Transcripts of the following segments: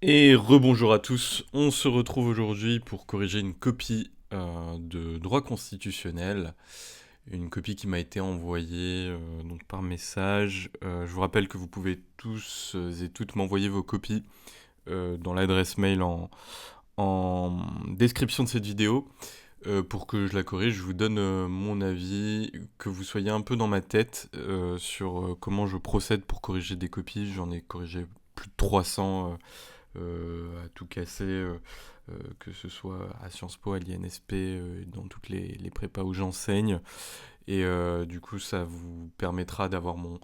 Et rebonjour à tous, on se retrouve aujourd'hui pour corriger une copie de droit constitutionnel, une copie qui m'a été envoyée donc par message. Je vous rappelle que vous pouvez tous et toutes m'envoyer vos copies dans l'adresse mail en description de cette vidéo. Pour que je la corrige, je vous donne mon avis, que vous soyez un peu dans ma tête sur comment je procède pour corriger des copies. J'en ai corrigé plus de 300 à tout casser, que ce soit à Sciences Po, à l'INSP, dans toutes les prépas où j'enseigne. Et du coup, ça vous permettra d'avoir mon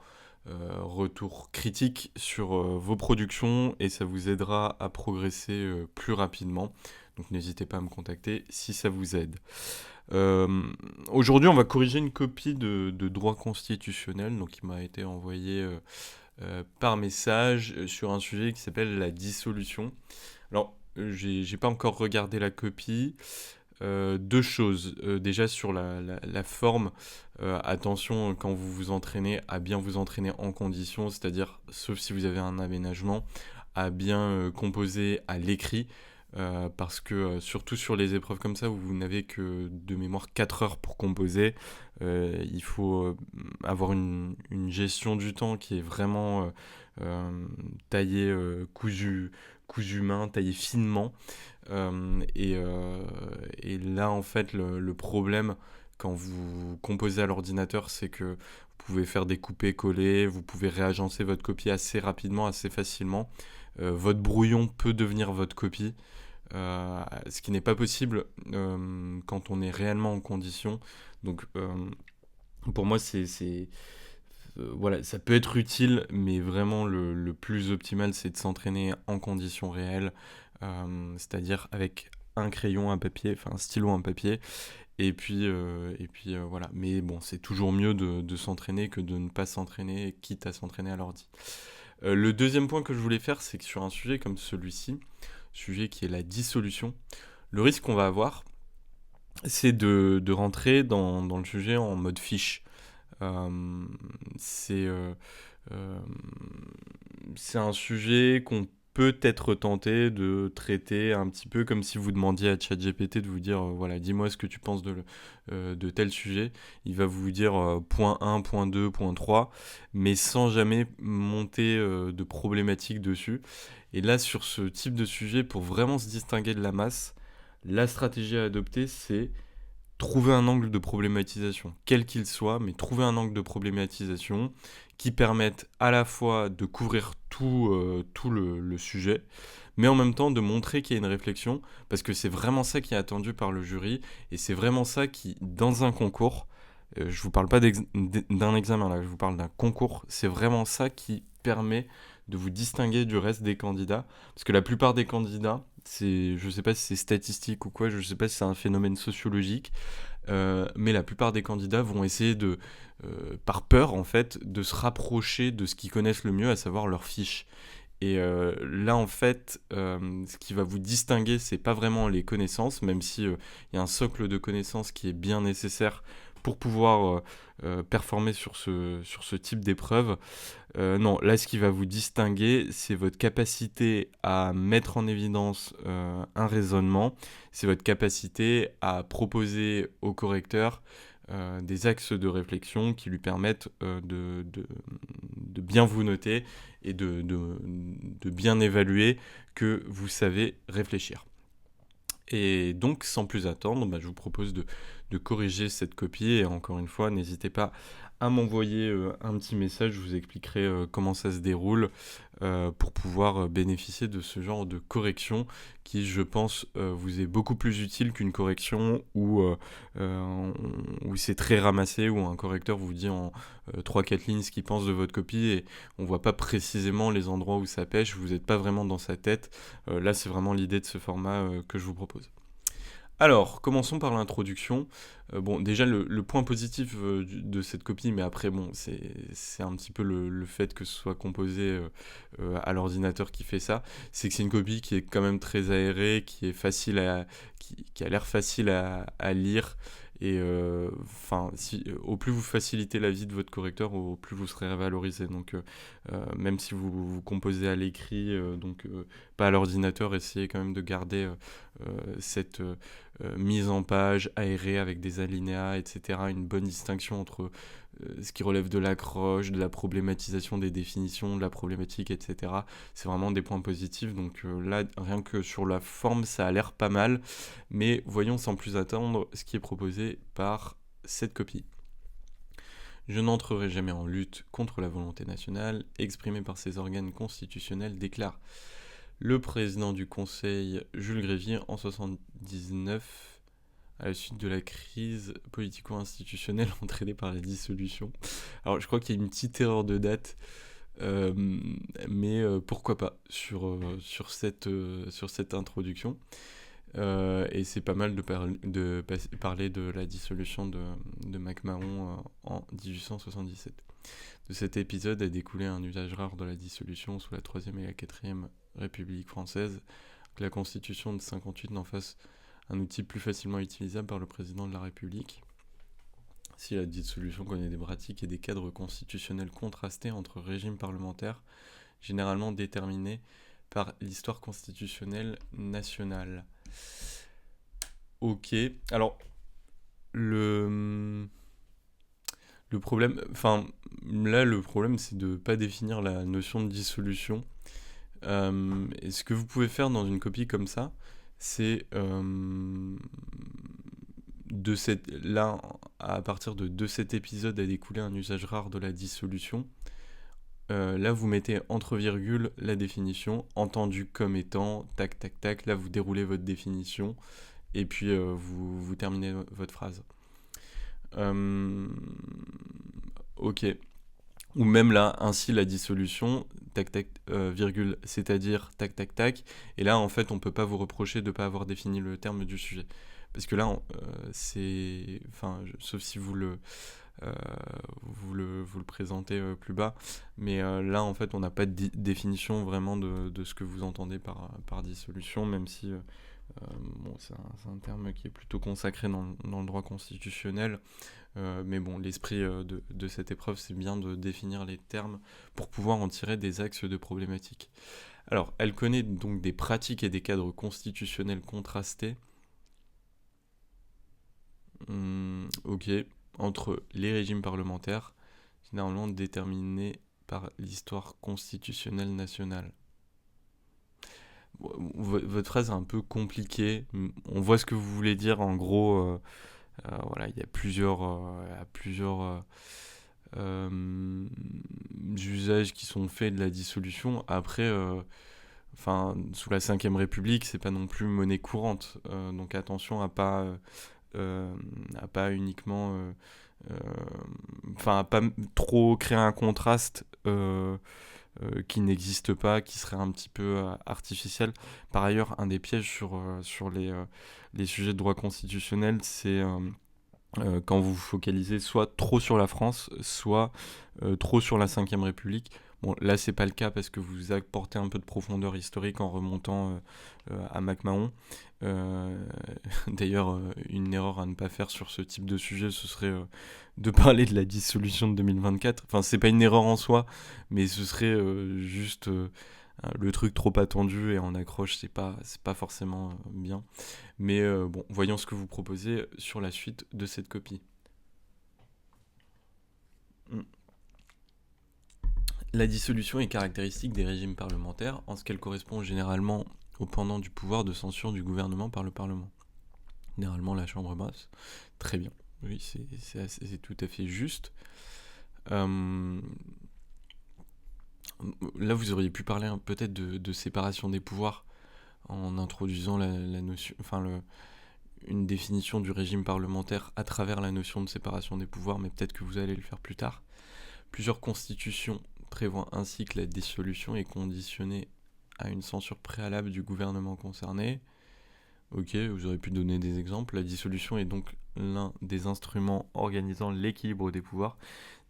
retour critique sur vos productions et ça vous aidera à progresser plus rapidement. Donc n'hésitez pas à me contacter si ça vous aide. Euh, Aujourd'hui, on va corriger une copie de droit constitutionnel donc, qui m'a été envoyée par message sur un sujet qui s'appelle la dissolution. Alors, j'ai pas encore regardé la copie. Deux choses. Déjà sur la forme, attention quand vous vous entraînez à bien vous entraîner en condition, c'est-à-dire, sauf si vous avez un aménagement, à bien composer à l'écrit. Parce que surtout sur les épreuves comme ça où vous n'avez que de mémoire 4 heures pour composer, il faut avoir une gestion du temps qui est vraiment taillée, cousu main, taillée finement. Et là, en fait, le problème quand vous composez à l'ordinateur, c'est que vous pouvez faire des coupés-collés, vous pouvez réagencer votre copie assez rapidement, assez facilement. Votre brouillon peut devenir votre copie. Ce qui n'est pas possible quand on est réellement en condition. Donc pour moi, voilà, ça peut être utile, mais vraiment le plus optimal, c'est de s'entraîner en conditions réelles, c'est-à-dire avec un crayon, un papier, enfin un stylo, un papier, et puis voilà. Mais bon, c'est toujours mieux de s'entraîner que de ne pas s'entraîner, quitte à s'entraîner à l'ordi. Le deuxième point que je voulais faire, c'est que sur un sujet comme celui-ci, sujet qui est la dissolution, le risque qu'on va avoir, c'est de rentrer dans le sujet en mode fiche. Euh, c'est euh, euh, c'est un sujet qu'on peut être tenté de traiter un petit peu comme si vous demandiez à ChatGPT de vous dire voilà, dis-moi ce que tu penses de tel sujet. Il va vous dire point 1, point 2, point 3, mais sans jamais monter de problématiques dessus. Et là, sur ce type de sujet, pour vraiment se distinguer de la masse, la stratégie à adopter, c'est trouver un angle de problématisation, quel qu'il soit, mais trouver un angle de problématisation qui permette à la fois de couvrir tout le sujet, mais en même temps de montrer qu'il y a une réflexion, parce que c'est vraiment ça qui est attendu par le jury, et c'est vraiment ça qui, dans un concours, je vous parle pas d'un examen là, je vous parle d'un concours, c'est vraiment ça qui permet de vous distinguer du reste des candidats, parce que la plupart des candidats, je sais pas si c'est statistique ou quoi, je sais pas si c'est un phénomène sociologique, mais la plupart des candidats vont essayer par peur en fait, de se rapprocher de ce qu'ils connaissent le mieux, à savoir leur fiche. Et là, en fait, ce qui va vous distinguer, c'est pas vraiment les connaissances, même si il y a un socle de connaissances qui est bien nécessaire pour pouvoir performer sur ce type d'épreuve. Non, là, ce qui va vous distinguer, c'est votre capacité à mettre en évidence un raisonnement, c'est votre capacité à proposer au correcteur des axes de réflexion qui lui permettent de bien vous noter et de bien évaluer que vous savez réfléchir. Et donc, sans plus attendre, je vous propose de corriger cette copie. Et encore une fois, n'hésitez pas à m'envoyer un petit message. Je vous expliquerai comment ça se déroule pour pouvoir bénéficier de ce genre de correction qui, je pense, vous est beaucoup plus utile qu'une correction où c'est très ramassé, où un correcteur vous dit en 3-4 lignes ce qu'il pense de votre copie et on voit pas précisément les endroits où ça pêche, vous n'êtes pas vraiment dans sa tête. Là, c'est vraiment l'idée de ce format que je vous propose. Alors, commençons par l'introduction. Bon, déjà, le point positif de cette copie, mais après, bon, c'est un petit peu le fait que ce soit composé à l'ordinateur qui fait ça, c'est que c'est une copie qui est quand même très aérée, qui est facile qui a l'air facile à lire Et au plus vous facilitez la vie de votre correcteur, au plus vous serez valorisé. Donc, même si vous composez à l'écrit, pas à l'ordinateur, essayez quand même de garder cette mise en page aérée avec des alinéas, etc. Une bonne distinction entre ce qui relève de l'accroche, de la problématisation des définitions, de la problématique, etc. C'est vraiment des points positifs. Donc là, rien que sur la forme, ça a l'air pas mal. Mais voyons sans plus attendre ce qui est proposé par cette copie. Je n'entrerai jamais en lutte contre la volonté nationale exprimée par ces organes constitutionnels, déclare le président du Conseil, Jules Grévy, en 1979, à la suite de la crise politico-institutionnelle entraînée par la dissolution. Alors, je crois qu'il y a une petite erreur de date, mais pourquoi pas sur cette introduction. Et c'est pas mal de parler de la dissolution de MacMahon en 1877. De cet épisode a découlé un usage rare de la dissolution sous la 3e et la 4e République française, que la Constitution de 1958 n'en fasse un outil plus facilement utilisable par le président de la République. Si la dissolution connaît des pratiques et des cadres constitutionnels contrastés entre régimes parlementaires, généralement déterminés par l'histoire constitutionnelle nationale. Ok, alors le problème, le problème c'est de ne pas définir la notion de dissolution. Et ce que vous pouvez faire dans une copie comme ça, c'est là, à partir de cet épisode a découlé un usage rare de la dissolution. Là, vous mettez entre virgules la définition, entendu comme étant, tac, tac, tac. Là, vous déroulez votre définition et puis vous terminez votre phrase. Ok. Ou même là, ainsi la dissolution, tac, tac, virgule, c'est-à-dire, tac, tac, tac. Et là, en fait, on peut pas vous reprocher de ne pas avoir défini le terme du sujet. Parce que là, sauf si vous le présentez plus bas, mais là, en fait, on n'a pas de définition vraiment de ce que vous entendez par dissolution, même si c'est un terme qui est plutôt consacré dans le droit constitutionnel. Mais bon, l'esprit de cette épreuve, c'est bien de définir les termes pour pouvoir en tirer des axes de problématiques. Alors, elle connaît donc des pratiques et des cadres constitutionnels contrastés. Ok, entre les régimes parlementaires, généralement déterminés par l'histoire constitutionnelle nationale. Votre phrase est un peu compliquée. On voit ce que vous voulez dire. En gros, voilà, il y a plusieurs usages qui sont faits de la dissolution. Après, sous la 5ème République, c'est pas non plus monnaie courante. Donc attention à pas uniquement à pas trop créer un contraste qui n'existe pas, qui serait un petit peu artificiel. Par ailleurs, un des pièges sur les sujets de droit constitutionnel, c'est quand vous vous focalisez soit trop sur la France, soit trop sur la 5ème République. Bon, là, c'est pas le cas parce que vous apportez un peu de profondeur historique en remontant à MacMahon. D'ailleurs, une erreur à ne pas faire sur ce type de sujet, ce serait de parler de la dissolution de 2024. Enfin, c'est pas une erreur en soi, mais ce serait juste le truc trop attendu et en accroche, c'est pas forcément bien. Mais bon, voyons ce que vous proposez sur la suite de cette copie. La dissolution est caractéristique des régimes parlementaires en ce qu'elle correspond généralement au pendant du pouvoir de censure du gouvernement par le Parlement. Généralement la Chambre basse. Très bien. Oui, c'est tout à fait juste. Là, vous auriez pu parler peut-être de séparation des pouvoirs en introduisant la notion, une définition du régime parlementaire à travers la notion de séparation des pouvoirs, mais peut-être que vous allez le faire plus tard. Plusieurs constitutions prévoient ainsi que la dissolution est conditionnée à une censure préalable du gouvernement concerné. Ok, vous aurez pu donner des exemples. La dissolution est donc l'un des instruments organisant l'équilibre des pouvoirs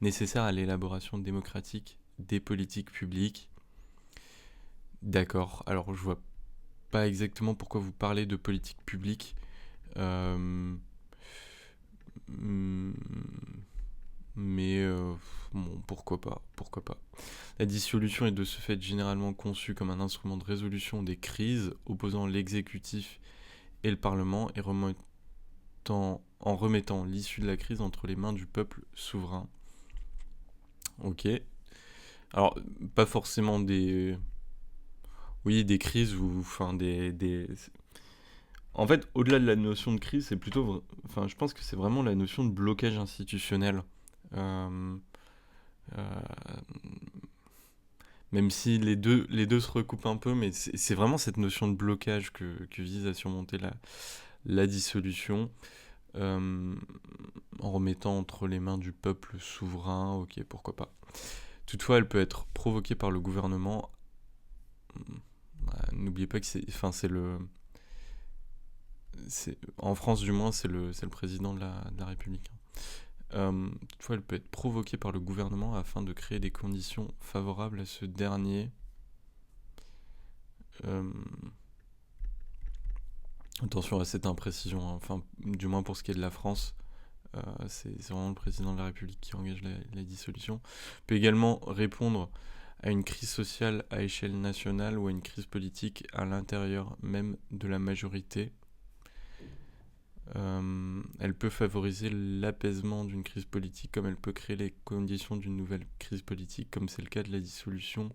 nécessaires à l'élaboration démocratique des politiques publiques. D'accord, alors je vois pas exactement pourquoi vous parlez de politique publique. Hmm, Mais bon, pourquoi pas. La dissolution est de ce fait généralement conçue comme un instrument de résolution des crises opposant l'exécutif et le Parlement et en remettant l'issue de la crise entre les mains du peuple souverain. Ok. Alors, pas forcément des... Oui, des crises ou... Enfin, En fait, au-delà de la notion de crise, c'est plutôt... Enfin, je pense que c'est vraiment la notion de blocage institutionnel. Euh, euh, Même si les deux se recoupent un peu, mais c'est vraiment cette notion de blocage que vise à surmonter la dissolution, euh, en remettant entre les mains du peuple souverain, ok, pourquoi pas. Toutefois, elle peut être provoquée par le gouvernement. N'oubliez pas que c'est en France du moins, c'est le président de la République. Toutefois, elle peut être provoquée par le gouvernement afin de créer des conditions favorables à ce dernier. Euh, Attention à cette imprécision, hein. Enfin, du moins pour ce qui est de la France, c'est vraiment le président de la République qui engage la dissolution. Peut également répondre à une crise sociale à échelle nationale ou à une crise politique à l'intérieur même de la majorité. Elle peut favoriser l'apaisement d'une crise politique comme elle peut créer les conditions d'une nouvelle crise politique, comme c'est le cas de la dissolution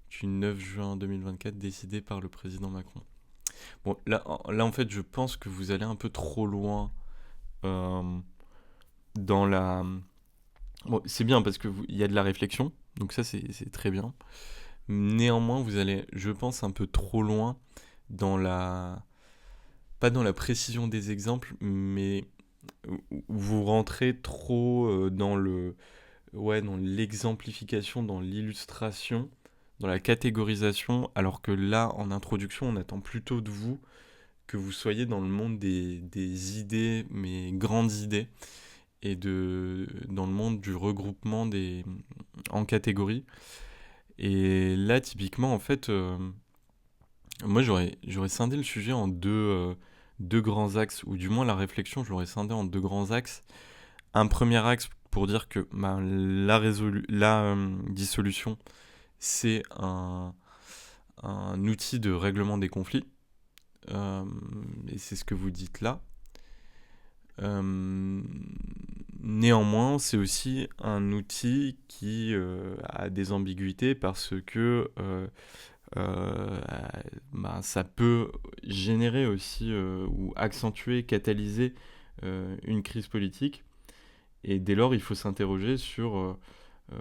du 9 juin 2024 décidée par le président Macron. Bon, là en fait, je pense que vous allez un peu trop loin euh, dans la... Bon, c'est bien parce que il y a de la réflexion, donc ça c'est très bien. Néanmoins, vous allez, je pense, un peu trop loin dans la... Pas dans la précision des exemples, mais vous rentrez trop dans l'exemplification, dans l'illustration, dans la catégorisation, alors que là, en introduction, on attend plutôt de vous que vous soyez dans le monde des idées, mais grandes idées, et dans le monde du regroupement en catégories. Et là, typiquement, en fait, moi, j'aurais scindé le sujet en deux grands axes, ou du moins la réflexion, je l'aurais scindé en deux grands axes. Un premier axe pour dire que la dissolution, c'est un outil de règlement des conflits. Et c'est ce que vous dites là. Néanmoins, c'est aussi un outil qui a des ambiguïtés parce que euh, ça peut générer aussi ou accentuer, catalyser une crise politique. Et dès lors, il faut s'interroger euh,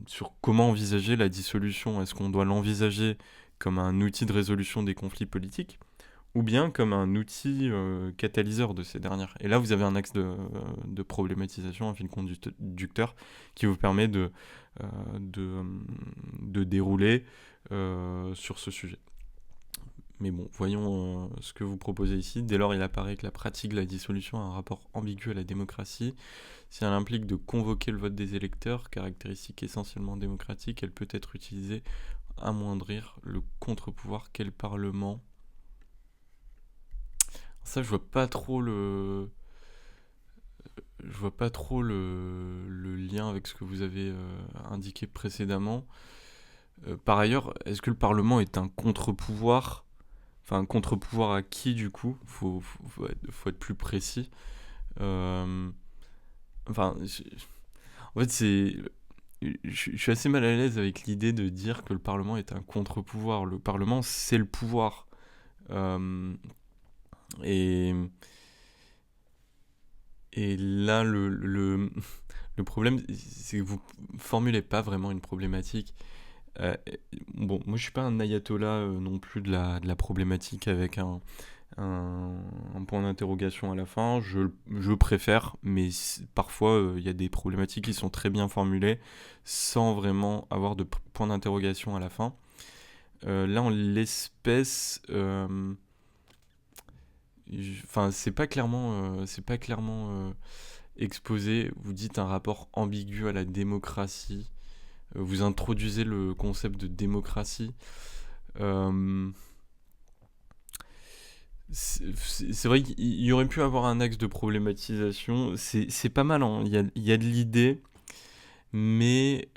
sur comment envisager la dissolution. Est-ce qu'on doit l'envisager comme un outil de résolution des conflits politiques ou bien comme un outil catalyseur de ces dernières. Et là, vous avez un axe de problématisation, un fil conducteur qui vous permet euh, de, euh, de dérouler sur ce sujet. Mais bon, voyons ce que vous proposez ici. Dès lors, il apparaît que la pratique de la dissolution a un rapport ambigu à la démocratie. Si elle implique de convoquer le vote des électeurs, caractéristique essentiellement démocratique, elle peut être utilisée à amoindrir le contre-pouvoir qu'est le Parlement. Ça, je vois pas trop le lien avec ce que vous avez indiqué précédemment. Par ailleurs, est-ce que le Parlement est un contre-pouvoir? Enfin, un contre-pouvoir à qui, du coup? Faut être plus précis. Euh, enfin, en fait, je suis assez mal à l'aise avec l'idée de dire que le Parlement est un contre-pouvoir. Le Parlement, c'est le pouvoir. Euh, et, et là, le problème, c'est que vous formulez pas vraiment une problématique. Euh, bon, moi je suis pas un ayatollah non plus de la problématique avec un point d'interrogation à la fin. Je préfère, mais parfois il y a des problématiques qui sont très bien formulées sans vraiment avoir de point d'interrogation à la fin. Là, en l'espèce, enfin, c'est pas clairement exposé. Vous dites un rapport ambigu à la démocratie. Vous introduisez le concept de démocratie. Euh, C'est vrai qu'il y aurait pu avoir un axe de problématisation. C'est pas mal, hein. Il y a de l'idée, mais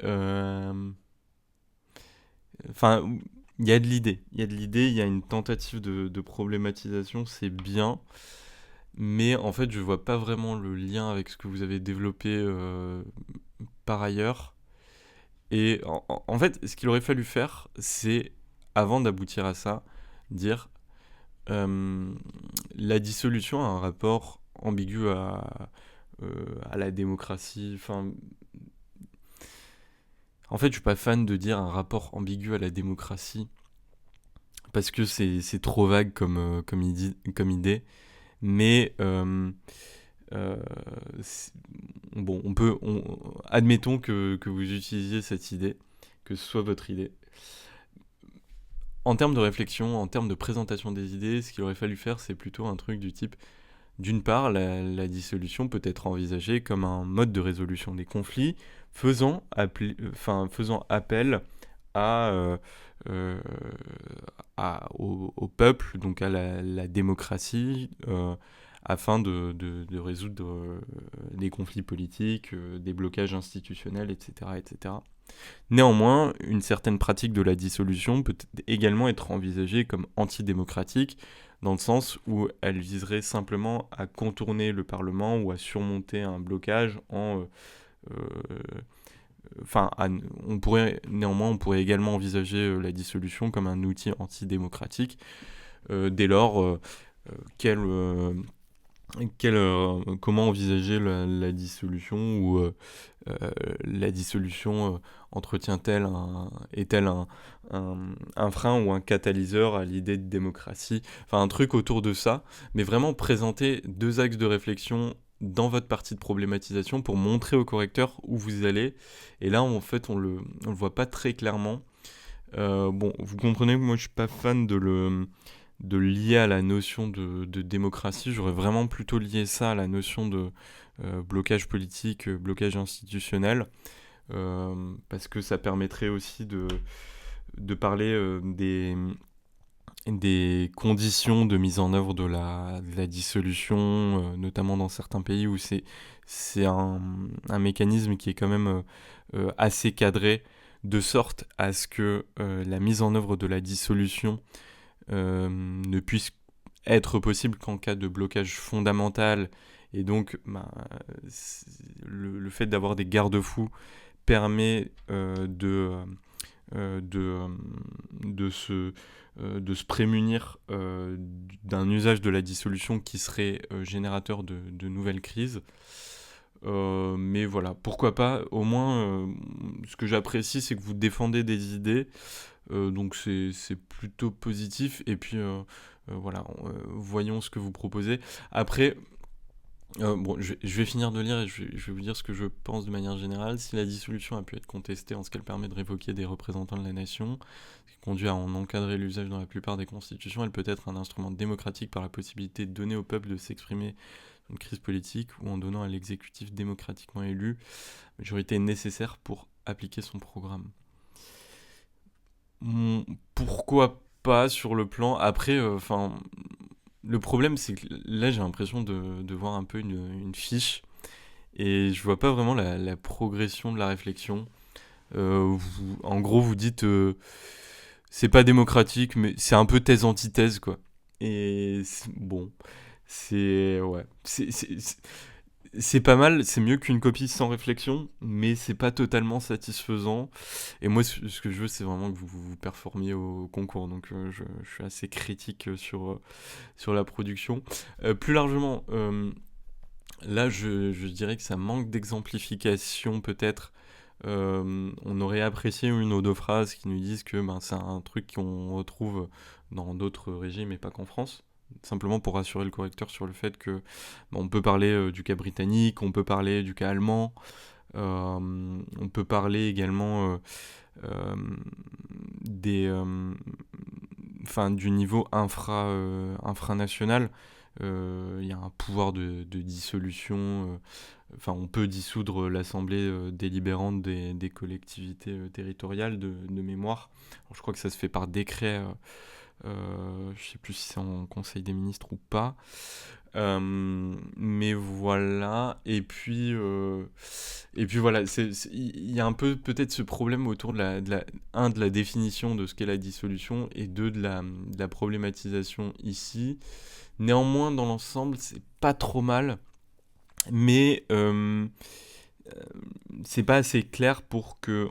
enfin, il y a de l'idée. Il y a de l'idée, il y a une tentative de problématisation, c'est bien. Mais en fait, je vois pas vraiment le lien avec ce que vous avez développé par ailleurs. Et en fait, ce qu'il aurait fallu faire, c'est, avant d'aboutir à ça, dire euh, la dissolution a un rapport ambigu à la démocratie. Enfin, en fait, je suis pas fan de dire un rapport ambigu à la démocratie parce que c'est trop vague comme idée. Mais euh, c'est- bon, admettons que vous utilisiez cette idée, que ce soit votre idée. En termes de réflexion, en termes de présentation des idées, ce qu'il aurait fallu faire, c'est plutôt un truc du type, d'une part, la dissolution peut être envisagée comme un mode de résolution des conflits, faisant appel à, euh, au peuple, donc à la démocratie, afin de résoudre des conflits politiques, des blocages institutionnels, etc., etc. Néanmoins, une certaine pratique de la dissolution peut également être envisagée comme antidémocratique, dans le sens où elle viserait simplement à contourner le Parlement ou à surmonter un blocage enfin, on pourrait également envisager la dissolution comme un outil antidémocratique, dès lors, quel, euh, comment envisager la dissolution ou la dissolution est-elle un frein ou un catalyseur à l'idée de démocratie, enfin un truc autour de ça, mais vraiment présenter deux axes de réflexion dans votre partie de problématisation pour montrer au correcteur où vous allez. Et là, en fait, on le voit pas très clairement. Bon, vous comprenez que moi, je suis pas fan de lier à la notion de démocratie. J'aurais vraiment plutôt lié ça à la notion de blocage politique, blocage institutionnel, parce que ça permettrait aussi de parler des conditions de mise en œuvre de la dissolution, notamment dans certains pays où c'est un mécanisme qui est quand même assez cadré, de sorte à ce que la mise en œuvre de la dissolution ne puisse être possible qu'en cas de blocage fondamental. Et donc, le fait d'avoir des garde-fous permet euh, de, euh, de se prémunir d'un usage de la dissolution qui serait générateur de nouvelles crises. Mais voilà, pourquoi pas, au moins, ce que j'apprécie, c'est que vous défendez des idées, donc c'est plutôt positif, et puis voilà, voyons ce que vous proposez. Après, bon, je vais finir de lire et je vais vous dire ce que je pense de manière générale. Si la dissolution a pu être contestée en ce qu'elle permet de révoquer des représentants de la nation, ce qui conduit à en encadrer l'usage dans la plupart des constitutions, elle peut être un instrument démocratique par la possibilité de donner au peuple de s'exprimer sur une crise politique ou en donnant à l'exécutif démocratiquement élu la majorité nécessaire pour appliquer son programme. Pourquoi pas sur le plan. Après, enfin, le problème, c'est que là, j'ai l'impression de voir un peu une fiche et je vois pas vraiment la progression de la réflexion. En gros, vous dites c'est pas démocratique, mais c'est un peu thèse-antithèse, quoi. Et bon, c'est. Ouais. C'est pas mal, c'est mieux qu'une copie sans réflexion, mais c'est pas totalement satisfaisant. Et moi, ce que je veux, c'est vraiment que vous performiez au concours. Donc, je suis assez critique sur la production. Plus largement, là, je dirais que ça manque d'exemplification, peut-être. On aurait apprécié une ou deux phrases qui nous disent que ben, c'est un truc qu'on retrouve dans d'autres régimes et pas qu'en France. Simplement pour rassurer le correcteur sur le fait que ben, on peut parler du cas britannique, on peut parler du cas allemand, on peut parler également euh, des, du niveau infranational. Il y a un pouvoir de dissolution. On peut dissoudre l'assemblée délibérante des collectivités territoriales de mémoire. Alors, je crois que ça se fait par décret. Je sais plus si c'est en Conseil des ministres ou pas. Mais voilà. Et puis voilà, il y a un peu peut-être ce problème autour de la définition de ce qu'est la dissolution, et de la problématisation ici. Néanmoins, dans l'ensemble, c'est pas trop mal, mais c'est pas assez clair pour que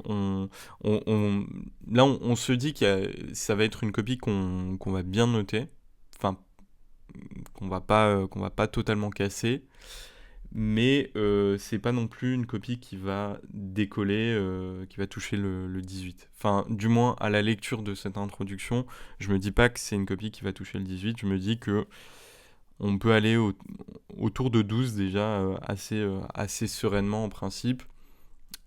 là on se dit que ça va être une copie qu'on va bien noter, enfin qu'on va pas totalement casser, mais c'est pas non plus une copie qui va décoller, qui va toucher le 18. Enfin, du moins à la lecture de cette introduction, je me dis pas que c'est une copie qui va toucher le 18, je me dis que on peut aller autour de 12 déjà, assez sereinement en principe.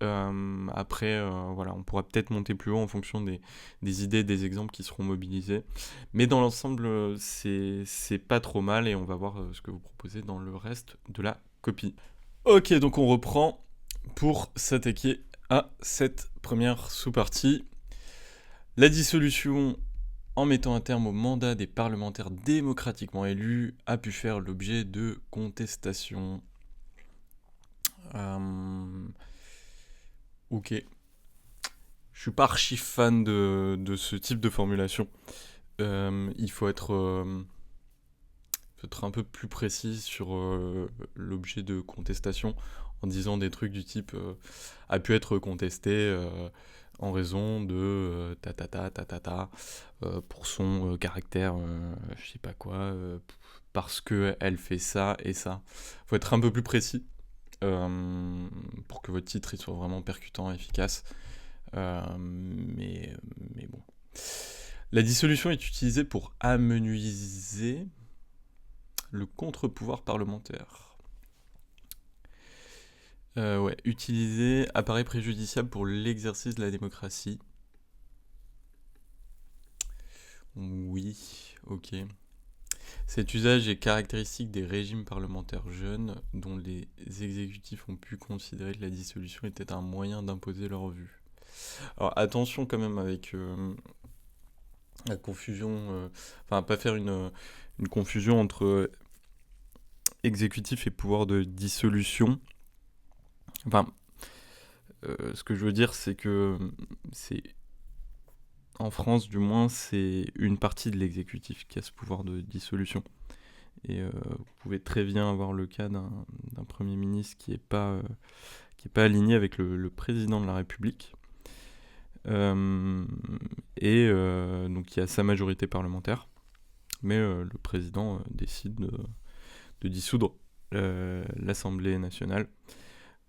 Après, voilà, on pourra peut-être monter plus haut en fonction des idées, des exemples qui seront mobilisés. Mais dans l'ensemble, c'est pas trop mal, et on va voir ce que vous proposez dans le reste de la copie. Ok, donc on reprend pour s'attaquer à cette première sous-partie. La dissolution, en mettant un terme au mandat des parlementaires démocratiquement élus, a pu faire l'objet de contestations. Ok. Je suis pas archi fan de ce type de formulation. Il faut être un peu plus précis sur l'objet de contestation, en disant des trucs du type a pu être contesté en raison de pour son caractère, je sais pas quoi, parce que elle fait ça et ça. Faut être un peu plus précis pour que votre titre il soit vraiment percutant, efficace. Mais bon. La dissolution est utilisée pour amenuiser le contre-pouvoir parlementaire. Ouais, utiliser apparaît préjudiciable pour l'exercice de la démocratie. Oui, ok. Cet usage est caractéristique des régimes parlementaires jeunes, dont les exécutifs ont pu considérer que la dissolution était un moyen d'imposer leur vue. Alors attention quand même avec la confusion, enfin pas faire une confusion entre exécutif et pouvoir de dissolution. Enfin, ce que je veux dire, c'est que c'est en France, du moins, c'est une partie de l'exécutif qui a ce pouvoir de dissolution. Et vous pouvez très bien avoir le cas d'un Premier ministre qui n'est pas aligné avec le président de la République. Donc il y a sa majorité parlementaire, mais le président décide de dissoudre l'Assemblée nationale.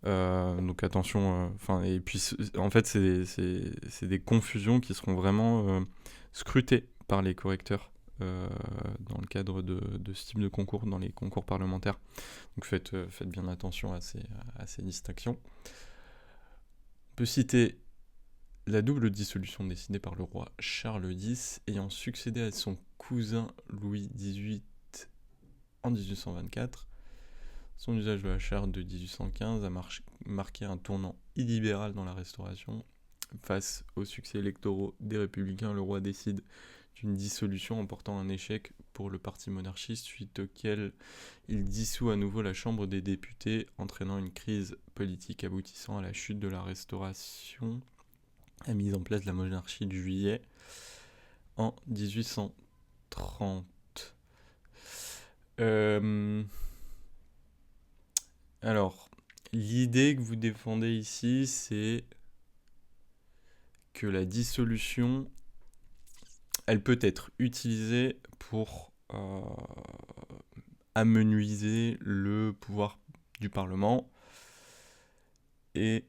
Donc attention, et puis en fait c'est des confusions qui seront vraiment scrutées par les correcteurs dans le cadre de ce type de concours, dans les concours parlementaires. Donc faites bien attention à ces distinctions. On peut citer la double dissolution décidée par le roi Charles X, ayant succédé à son cousin Louis XVIII en 1824. Son usage de la charte de 1815 a marqué un tournant illibéral dans la Restauration. Face aux succès électoraux des Républicains, le roi décide d'une dissolution emportant un échec pour le parti monarchiste, suite auquel il dissout à nouveau la Chambre des députés, entraînant une crise politique aboutissant à la chute de la Restauration, la mise en place de la monarchie de Juillet en 1830. Alors, l'idée que vous défendez ici, c'est que la dissolution, elle peut être utilisée pour amenuiser le pouvoir du Parlement et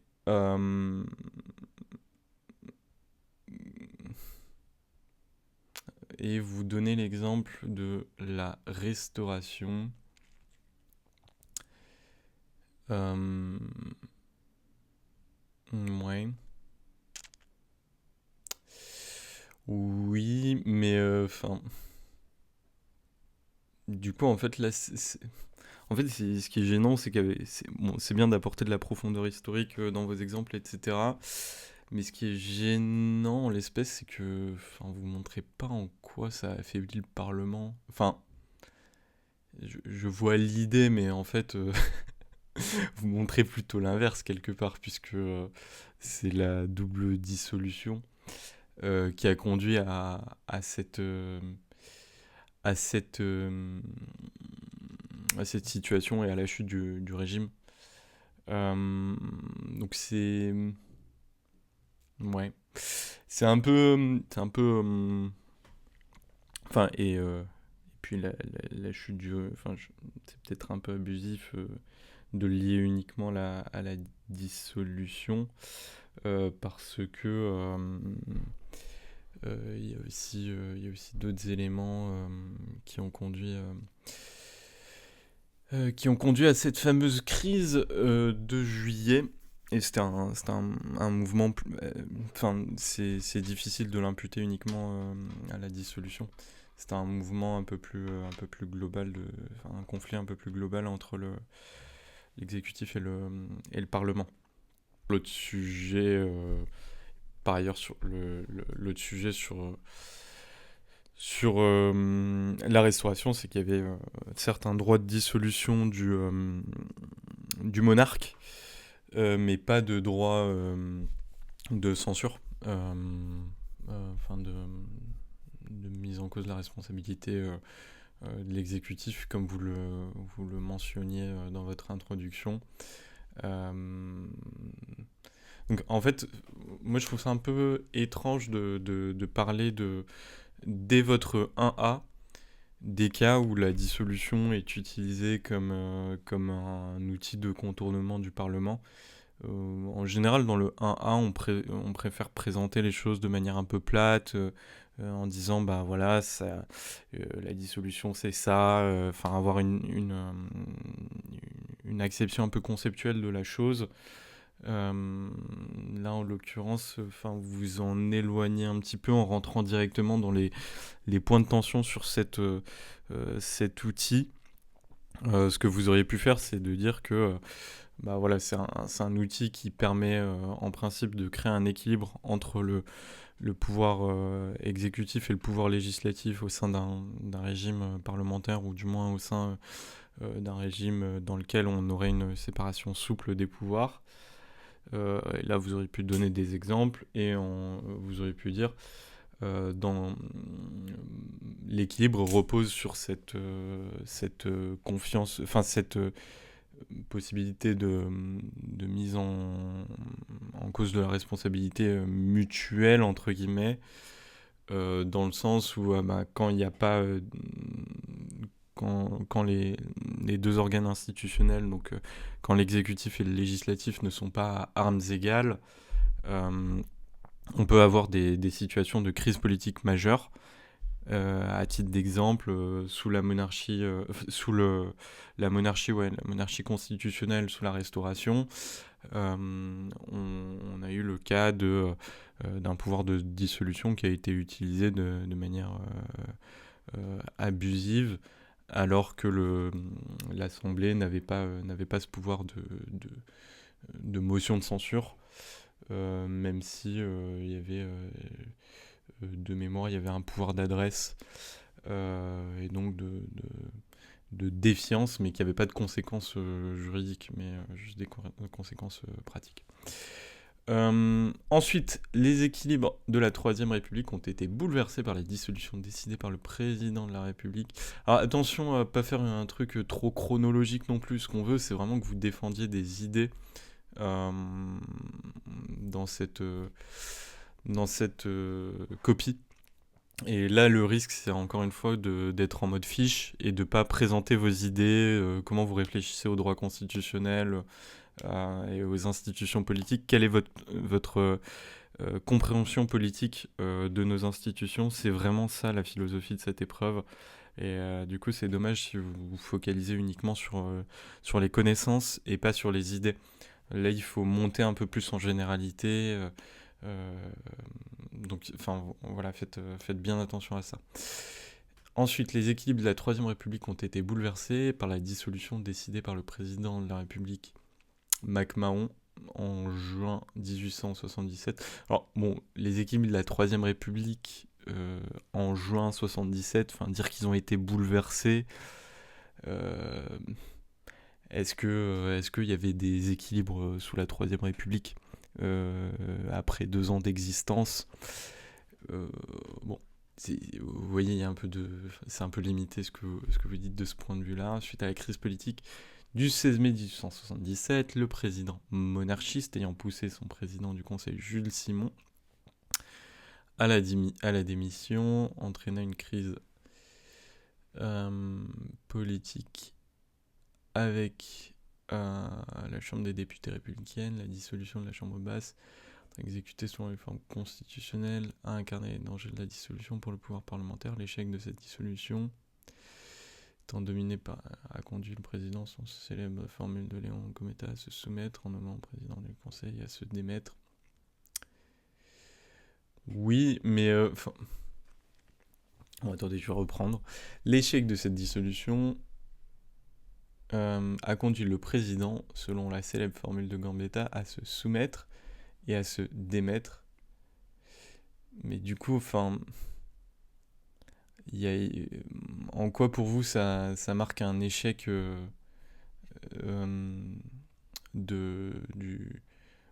vous donner l'exemple de la Restauration. Ouais. Oui, mais du coup, en fait, là, ce qui est gênant, c'est c'est bien d'apporter de la profondeur historique dans vos exemples, etc. Mais ce qui est gênant en l'espèce, c'est que vous montrez pas en quoi ça affaiblit le Parlement. Je vois l'idée, mais en fait, vous montrez plutôt l'inverse quelque part, puisque c'est la double dissolution qui a conduit à à cette, euh, à cette situation et à la chute du régime. Donc c'est... Ouais. C'est un peu... et puis la chute du... c'est peut-être un peu abusif de le lier uniquement à la dissolution, parce que il y a aussi d'autres éléments qui ont conduit à cette fameuse crise de juillet. Et un mouvement. C'est difficile de l'imputer uniquement à la dissolution. C'était un mouvement un peu plus global, un conflit un peu plus global entre l'exécutif et le Parlement. L'autre sujet, par ailleurs, l'autre sujet sur la restauration, c'est qu'il y avait certains droits de dissolution du monarque, mais pas de droit de censure, de mise en cause de la responsabilité de l'exécutif, comme vous le mentionniez dans votre introduction. Donc en fait, moi je trouve ça un peu étrange de parler dès votre 1A des cas où la dissolution est utilisée comme un outil de contournement du Parlement. En général, dans le 1A, on préfère présenter les choses de manière un peu plate, en disant, bah voilà, la dissolution c'est ça, avoir une acception un peu conceptuelle de la chose. Là, en l'occurrence, vous vous en éloignez un petit peu en rentrant directement dans les points de tension sur cet outil. Ce que vous auriez pu faire, c'est de dire que bah voilà, c'est un outil qui permet en principe de créer un équilibre entre le pouvoir exécutif et le pouvoir législatif au sein d'un régime parlementaire, ou du moins au sein d'un régime dans lequel on aurait une séparation souple des pouvoirs. Et là, vous auriez pu donner des exemples et vous auriez pu dire l'équilibre repose sur cette confiance, cette possibilité de mise en cause de la responsabilité mutuelle, entre guillemets, dans le sens où quand il n'y a pas... quand les deux organes institutionnels, donc quand l'exécutif et le législatif ne sont pas à armes égales, on peut avoir des situations de crise politique majeure. À titre d'exemple, sous la monarchie, la monarchie constitutionnelle sous la Restauration, on a eu le cas d'un pouvoir de dissolution qui a été utilisé de manière abusive, alors que l'Assemblée n'avait pas ce pouvoir de motion de censure, même si il y avait de mémoire, il y avait un pouvoir d'adresse et donc de défiance, mais qui n'avait pas de conséquences juridiques, mais juste des conséquences pratiques. Ensuite, les équilibres de la Troisième République ont été bouleversés par les dissolutions décidées par le président de la République. Alors attention à pas faire un truc trop chronologique non plus. Ce qu'on veut, c'est vraiment que vous défendiez des idées dans cette copie. Et là, le risque, c'est encore une fois d'être en mode fiche et de pas présenter vos idées, comment vous réfléchissez au droit constitutionnel et aux institutions politiques. Quelle est votre compréhension politique de nos institutions? C'est vraiment ça la philosophie de cette épreuve. Et du coup, c'est dommage si vous vous focalisez uniquement sur les connaissances et pas sur les idées. Là, il faut monter un peu plus en généralité. Donc, voilà, faites bien attention à ça. Ensuite, les équilibres de la Troisième République ont été bouleversés par la dissolution décidée par le président de la République, MacMahon, en juin 1877. Alors bon, les équipes de la Troisième République en juin 77, enfin dire qu'ils ont été bouleversés, euh, est-ce qu'il y avait des équilibres sous la Troisième République après 2 ans d'existence? Euh, bon, vous voyez, il y a un peu c'est un peu limité ce que vous dites de ce point de vue-là. Suite à la crise politique du 16 mai 1877, le président monarchiste ayant poussé son président du Conseil, Jules Simon, à la démission, entraîna une crise politique avec la Chambre des députés républicaine, la dissolution de la Chambre basse, exécutée selon les réforme constitutionnelle, a incarné les dangers de la dissolution pour le pouvoir parlementaire. L'échec de cette dissolution, étant dominé par, a conduit le président, son célèbre formule de Léon Gambetta, à se soumettre en nommant président du Conseil et à se démettre. Oui, mais bon, attendez, je vais reprendre. L'échec de cette dissolution a conduit le président, selon la célèbre formule de Gambetta, à se soumettre et à se démettre. Mais du coup, enfin, en quoi pour vous ça marque un échec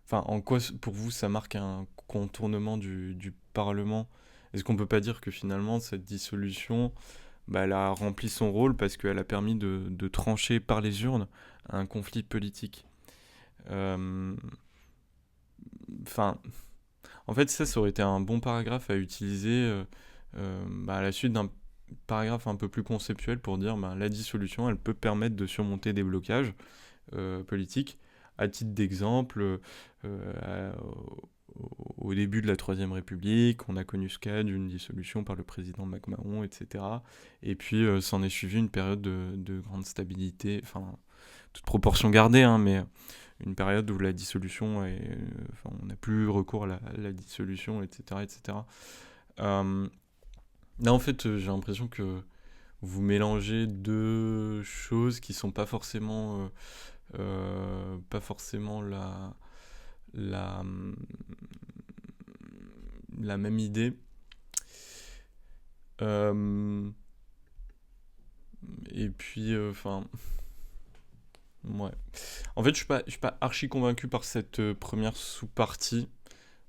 enfin, en quoi pour vous ça marque un contournement du Parlement? Est-ce qu'on peut pas dire que finalement cette dissolution, bah, elle a rempli son rôle parce qu'elle a permis de trancher par les urnes un conflit politique? Euh, Enfin, en fait, ça aurait été un bon paragraphe à utiliser bah, à la suite d'un paragraphe un peu plus conceptuel pour dire bah, la dissolution, elle peut permettre de surmonter des blocages politiques. À titre d'exemple, au début de la Troisième République, on a connu ce cas d'une dissolution par le président MacMahon, etc. Et puis s'en est suivi une période de grande stabilité, enfin, toute proportion gardée, hein, mais une période où la dissolution enfin, on n'a plus recours à la dissolution, etc. etc. Là, en fait, j'ai l'impression que vous mélangez deux choses qui sont pas forcément la, la même idée. Et puis, enfin, ouais. En fait, je suis pas archi convaincu par cette première sous-partie.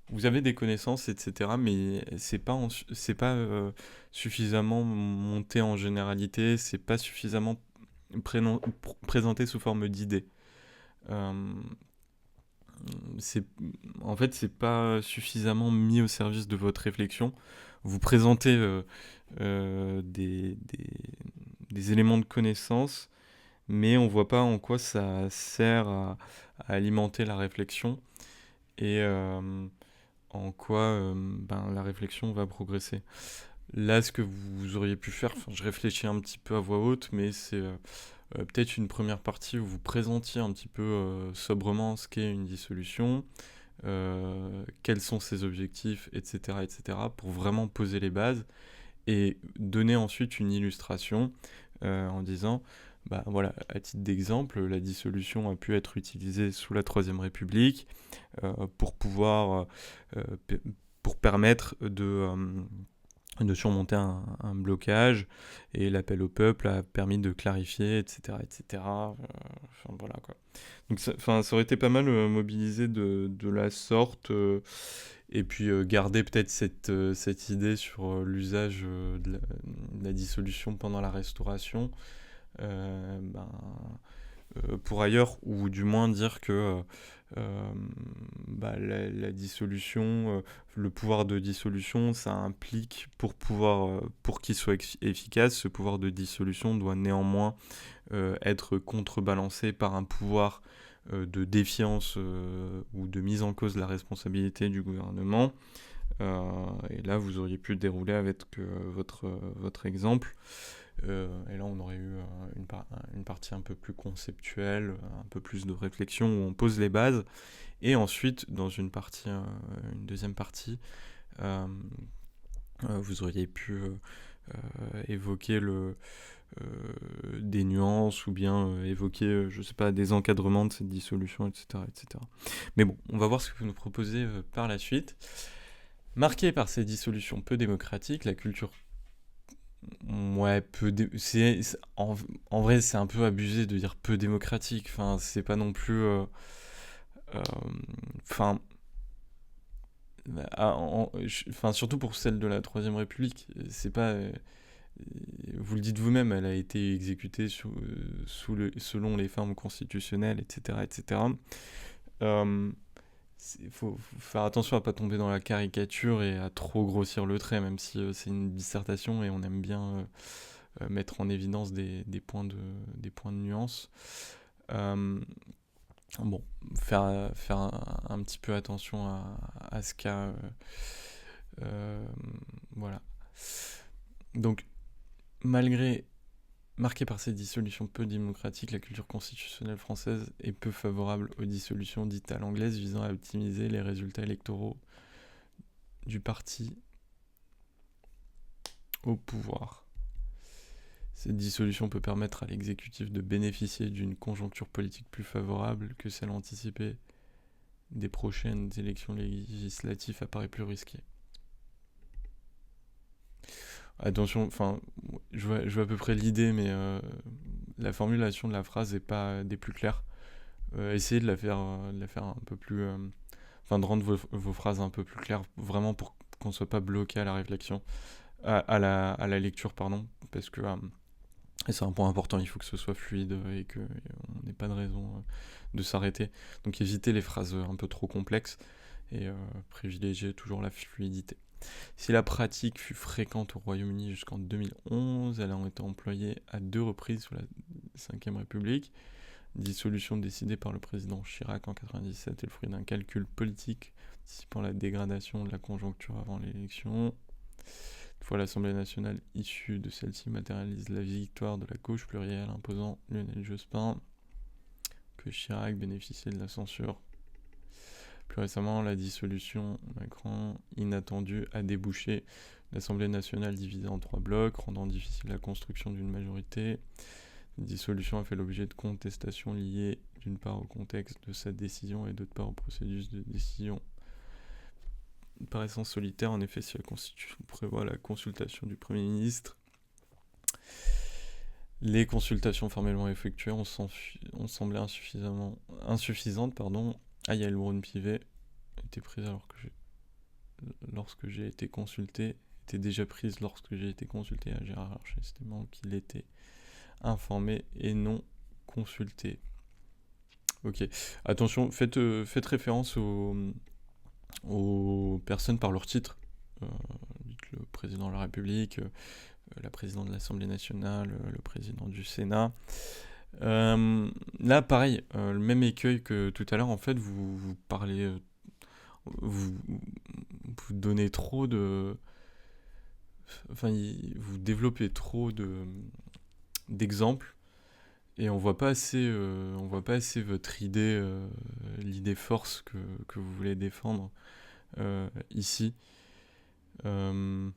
Vous avez des connaissances, etc., mais c'est pas suffisamment monté en généralité, c'est pas suffisamment présenté sous forme d'idée. Euh, c'est, En fait, c'est pas suffisamment mis au service de votre réflexion. Vous présentez des éléments de connaissance, mais on voit pas en quoi ça sert à alimenter la réflexion et en quoi ben, la réflexion va progresser. Là, ce que vous auriez pu faire, je réfléchis un petit peu à voix haute, mais c'est peut-être une première partie où vous présentiez un petit peu sobrement ce qu'est une dissolution, quels sont ses objectifs, etc., etc., pour vraiment poser les bases et donner ensuite une illustration en disant, bah voilà, à titre d'exemple, la dissolution a pu être utilisée sous la Troisième République pour pouvoir, pour permettre de surmonter un blocage, et l'appel au peuple a permis de clarifier, etc., etc. Enfin voilà quoi. Donc ça aurait été pas mal mobilisé de la sorte, et puis garder peut-être cette idée sur l'usage de la dissolution pendant la Restauration, ben, pour ailleurs, ou du moins dire que bah, la dissolution, le pouvoir de dissolution, ça implique pour qu'il soit efficace, ce pouvoir de dissolution doit néanmoins être contrebalancé par un pouvoir de défiance ou de mise en cause de la responsabilité du gouvernement. Et là, vous auriez pu dérouler avec votre exemple. Et là, on aurait eu une partie un peu plus conceptuelle, un peu plus de réflexion où on pose les bases. Et ensuite, dans une deuxième partie, vous auriez pu évoquer des nuances ou bien évoquer, je sais pas, des encadrements de cette dissolution, etc., etc. Mais bon, on va voir ce que vous nous proposez par la suite. Marquée par ces dissolutions peu démocratiques, la culture... Ouais, en vrai, c'est un peu abusé de dire peu démocratique. Enfin, c'est pas non plus... Enfin... Enfin, surtout pour celle de la Troisième République, c'est pas... vous le dites vous-même, elle a été exécutée selon les formes constitutionnelles, etc., etc. Faut faire attention à pas tomber dans la caricature et à trop grossir le trait, même si c'est une dissertation et on aime bien mettre en évidence des points de nuance. Euh, bon, faire un petit peu attention à ce cas. Voilà. Donc, malgré marquée par ces dissolutions peu démocratiques, la culture constitutionnelle française est peu favorable aux dissolutions dites à l'anglaise visant à optimiser les résultats électoraux du parti au pouvoir. Cette dissolution peut permettre à l'exécutif de bénéficier d'une conjoncture politique plus favorable que celle anticipée des prochaines élections législatives apparaît plus risquée. Attention, enfin, je vois à peu près l'idée, mais la formulation de la phrase n'est pas des plus claires. Essayez de la faire un peu plus... Enfin, de rendre vos phrases un peu plus claires, vraiment pour qu'on ne soit pas bloqué à la réflexion, à la lecture, pardon, parce que c'est un point important, il faut que ce soit fluide et qu'on n'ait pas de raison de s'arrêter. Donc évitez les phrases un peu trop complexes et privilégiez toujours la fluidité. Si la pratique fut fréquente au Royaume-Uni jusqu'en 2011, elle a été employée à 2 reprises sous la Ve République. Dissolution décidée par le président Chirac en 1997 est le fruit d'un calcul politique anticipant la dégradation de la conjoncture avant l'élection. Toutefois, l'Assemblée nationale issue de celle-ci matérialise la victoire de la gauche plurielle imposant Lionel Jospin, que Chirac bénéficiait de la censure. Plus récemment, la dissolution Macron inattendue a débouché l'Assemblée nationale divisée en 3 blocs, rendant difficile la construction d'une majorité. Cette dissolution a fait l'objet de contestations liées d'une part au contexte de cette décision et d'autre part au processus de décision. Par essence solitaire, en effet, si la Constitution prévoit la consultation du Premier ministre, les consultations formellement effectuées ont semblé insuffisantes. Yael Braun-Pivet était prise lorsque j'ai été consulté, était déjà prise lorsque j'ai été consulté à Gérard Larcher, estimant qu'il était informé et non consulté. Ok, attention, faites référence aux personnes par leur titre. Le président de la République, la présidente de l'Assemblée nationale, le président du Sénat. Là, pareil, le même écueil que tout à l'heure, en fait, vous parlez... vous donnez trop de... Enfin, vous développez trop d'exemples et on voit pas assez votre idée, l'idée force que vous voulez défendre ici. Enfin,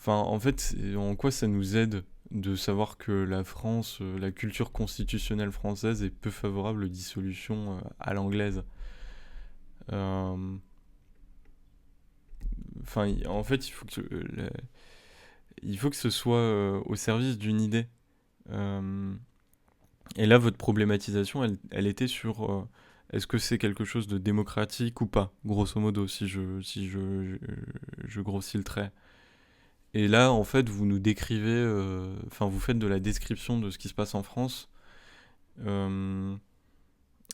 en fait, en quoi ça nous aide de savoir que la France, la culture constitutionnelle française est peu favorable aux dissolutions à l'anglaise. Enfin, en fait, il faut que ce soit au service d'une idée. Et là, votre problématisation, elle était sur est-ce que c'est quelque chose de démocratique ou pas, grosso modo, si je grossis le trait. Et là, en fait, vous nous décrivez, enfin, vous faites de la description de ce qui se passe en France,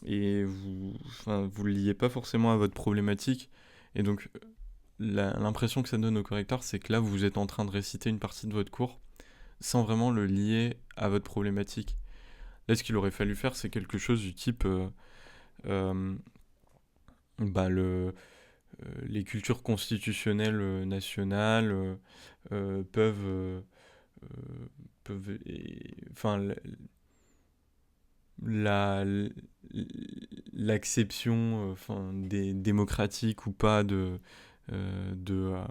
et vous le liez pas forcément à votre problématique. Et donc, l'impression que ça donne au correcteur, c'est que là, vous êtes en train de réciter une partie de votre cours sans vraiment le lier à votre problématique. Là, ce qu'il aurait fallu faire, c'est quelque chose du type les cultures constitutionnelles nationales peuvent enfin l'acception des démocratique ou pas la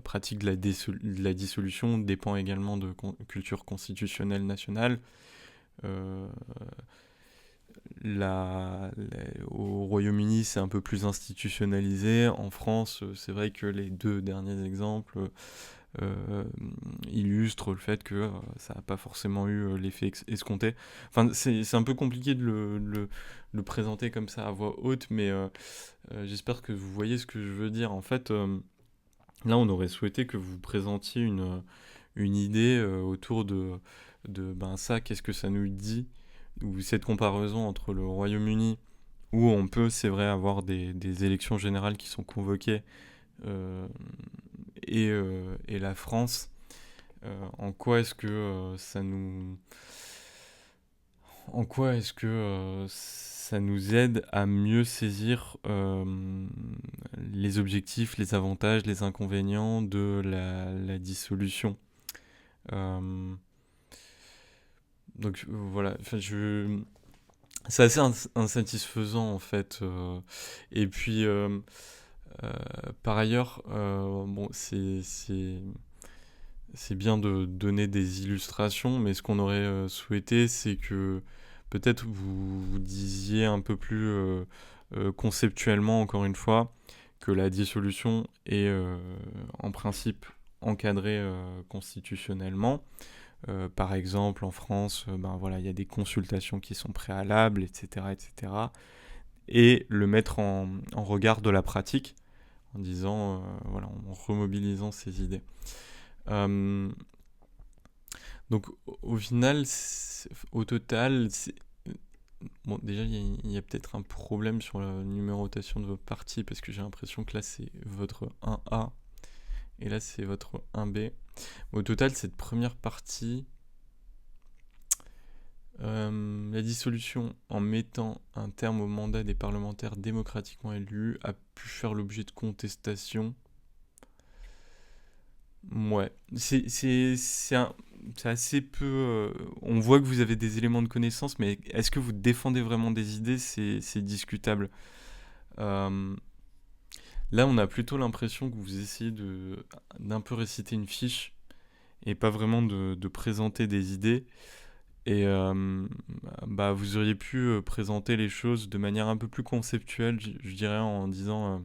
pratique de la dissolution dépend également de culture constitutionnelle nationale. Euh, Au Royaume-Uni, c'est un peu plus institutionnalisé. En France, c'est vrai que les deux derniers exemples euh, illustrent le fait que ça n'a pas forcément eu l'effet escompté. Enfin, c'est un peu compliqué de le présenter comme ça à voix haute, mais j'espère que vous voyez ce que je veux dire. En fait, là, on aurait souhaité que vous présentiez une idée autour de ben ça, qu'est-ce que ça nous dit, ou cette comparaison entre le Royaume-Uni, où on peut, c'est vrai, avoir des élections générales qui sont convoquées, euh, et la France, en quoi est-ce que en quoi est-ce que ça nous aide à mieux saisir les objectifs, les avantages, les inconvénients de la dissolution. Euh, voilà, enfin, c'est assez insatisfaisant en fait. Et puis euh, par ailleurs, bon, c'est bien de donner des illustrations, mais ce qu'on aurait souhaité, c'est que peut-être vous disiez un peu plus conceptuellement, encore une fois, que la dissolution est en principe encadrée constitutionnellement. Par exemple, en France, ben voilà, il y a des consultations qui sont préalables, etc., etc. Et le mettre en regard de la pratique, en disant, voilà, en remobilisant ces idées. Euh, donc au final, au total, bon, déjà il y a peut-être un problème sur la numérotation de votre partie parce que j'ai l'impression que là c'est votre 1A et là c'est votre 1B. Au total, cette première partie, la dissolution en mettant un terme au mandat des parlementaires démocratiquement élus a pu faire l'objet de contestations. Ouais, c'est assez peu. On voit que vous avez des éléments de connaissance, mais est-ce que vous défendez vraiment des idées? C'est discutable. Euh, Là, on a plutôt l'impression que vous essayez d'un peu réciter une fiche et pas vraiment de présenter des idées. Et bah, vous auriez pu présenter les choses de manière un peu plus conceptuelle, je dirais, en disant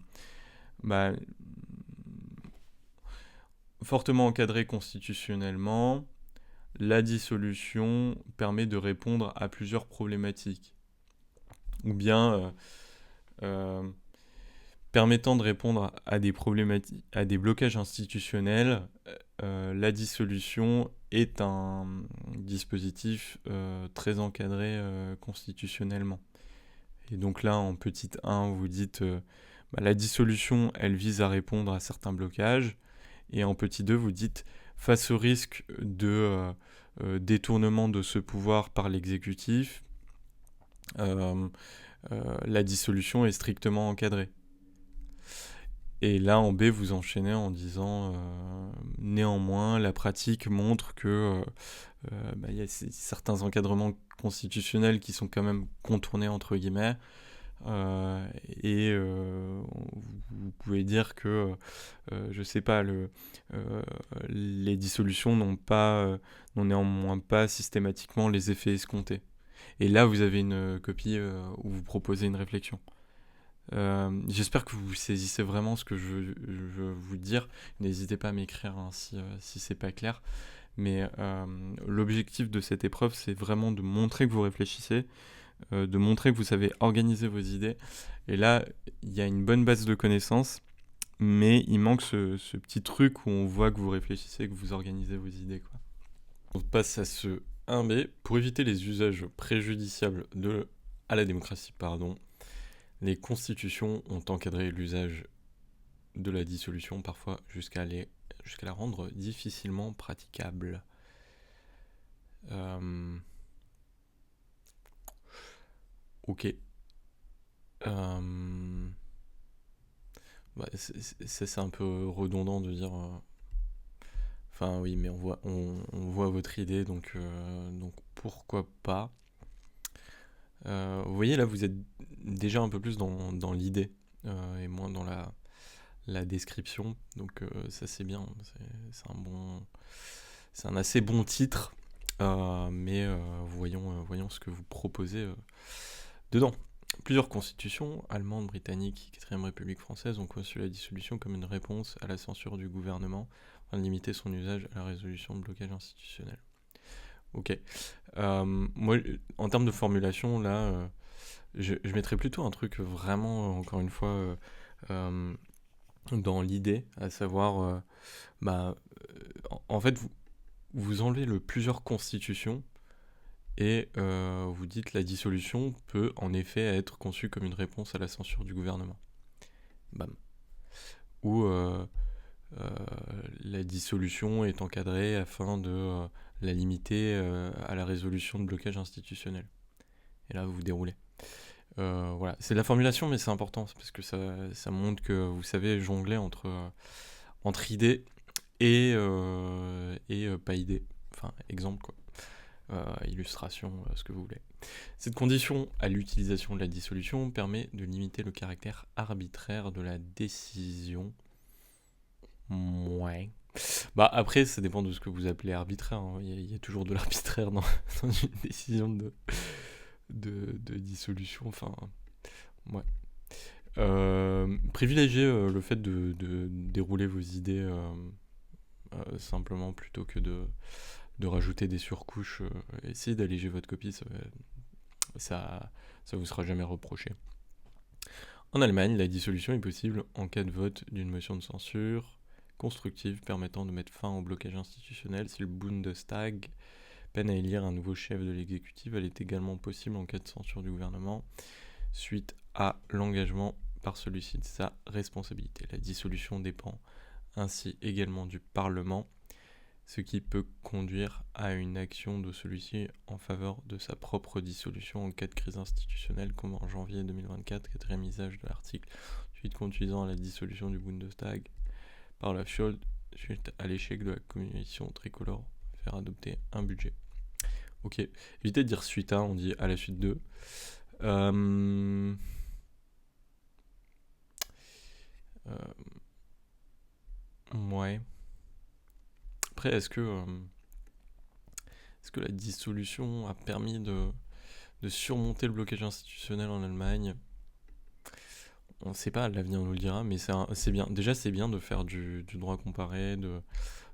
bah, fortement encadré constitutionnellement. La dissolution permet de répondre à plusieurs problématiques. Ou bien euh, permettant de répondre à des problématiques, à des blocages institutionnels, la dissolution est un dispositif très encadré constitutionnellement. Et donc là, en petite 1, vous dites bah, la dissolution, elle vise à répondre à certains blocages. Et en petit 2, vous dites face au risque de détournement de ce pouvoir par l'exécutif, euh, la dissolution est strictement encadrée. Et là, en B, vous enchaînez en disant néanmoins, la pratique montre que bah, y a certains encadrements constitutionnels qui sont quand même contournés, entre guillemets. Et vous pouvez dire que, je sais pas, les dissolutions n'ont néanmoins pas systématiquement les effets escomptés. Et là, vous avez une copie où vous proposez une réflexion. J'espère que vous saisissez vraiment ce que je veux vous dire. N'hésitez pas à m'écrire hein, si c'est pas clair. Mais l'objectif de cette épreuve, c'est vraiment de montrer que vous réfléchissez, de montrer que vous savez organiser vos idées. Et là, il y a une bonne base de connaissances, mais il manque ce petit truc où on voit que vous réfléchissez, que vous organisez vos idées, quoi. On passe à ce 1B. Pour éviter les usages préjudiciables à la démocratie, pardon, les constitutions ont encadré l'usage de la dissolution, parfois jusqu'à la rendre difficilement praticable. Ok. Bah, c'est un peu redondant de dire. Enfin, oui, mais on voit votre idée, donc pourquoi pas. Vous voyez, là, vous êtes déjà un peu plus dans l'idée et moins dans la description. Donc ça c'est bien, c'est un assez bon titre, mais voyons ce que vous proposez dedans. Plusieurs constitutions, allemande, britannique, 4ème République française, ont conçu la dissolution comme une réponse à la censure du gouvernement, afin de limiter son usage à la résolution de blocage institutionnel. Ok. Moi, en termes de formulation, là, je mettrais plutôt un truc vraiment, encore une fois, dans l'idée, à savoir, en fait, vous enlevez plusieurs constitutions et vous dites la dissolution peut en effet être conçue comme une réponse à la censure du gouvernement. Bam. Ou la dissolution est encadrée afin de la limiter à la résolution de blocage institutionnel. Et là, vous déroulez. Voilà, c'est de la formulation, mais c'est important parce que ça montre que vous savez jongler entre idées et pas idées. Enfin, exemple quoi. Illustration, ce que vous voulez. Cette condition à l'utilisation de la dissolution permet de limiter le caractère arbitraire de la décision. Ouais. Bah après, ça dépend de ce que vous appelez arbitraire. Hein. Il y a toujours de l'arbitraire dans une décision de dissolution. Enfin, ouais. Privilégiez le fait de dérouler vos idées simplement plutôt que de rajouter des surcouches. Essayez d'alléger votre copie, ça vous sera jamais reproché. En Allemagne, la dissolution est possible en cas de vote d'une motion de censure constructive permettant de mettre fin au blocage institutionnel. Si le Bundestag peine à élire un nouveau chef de l'exécutif, elle est également possible en cas de censure du gouvernement suite à l'engagement par celui-ci de sa responsabilité. La dissolution dépend ainsi également du Parlement, ce qui peut conduire à une action de celui-ci en faveur de sa propre dissolution en cas de crise institutionnelle, comme en janvier 2024, 4e usage de l'article, suite conduisant à la dissolution du Bundestag par la Scholz, suite à l'échec de la commission tricolore, faire adopter un budget. Ok, évitez de dire suite à, on dit à la suite de. Ouais. Après, est-ce que la dissolution a permis de surmonter le blocage institutionnel en Allemagne ? On ne sait pas, l'avenir nous le dira, mais c'est bien. Déjà, c'est bien de faire du droit comparé, de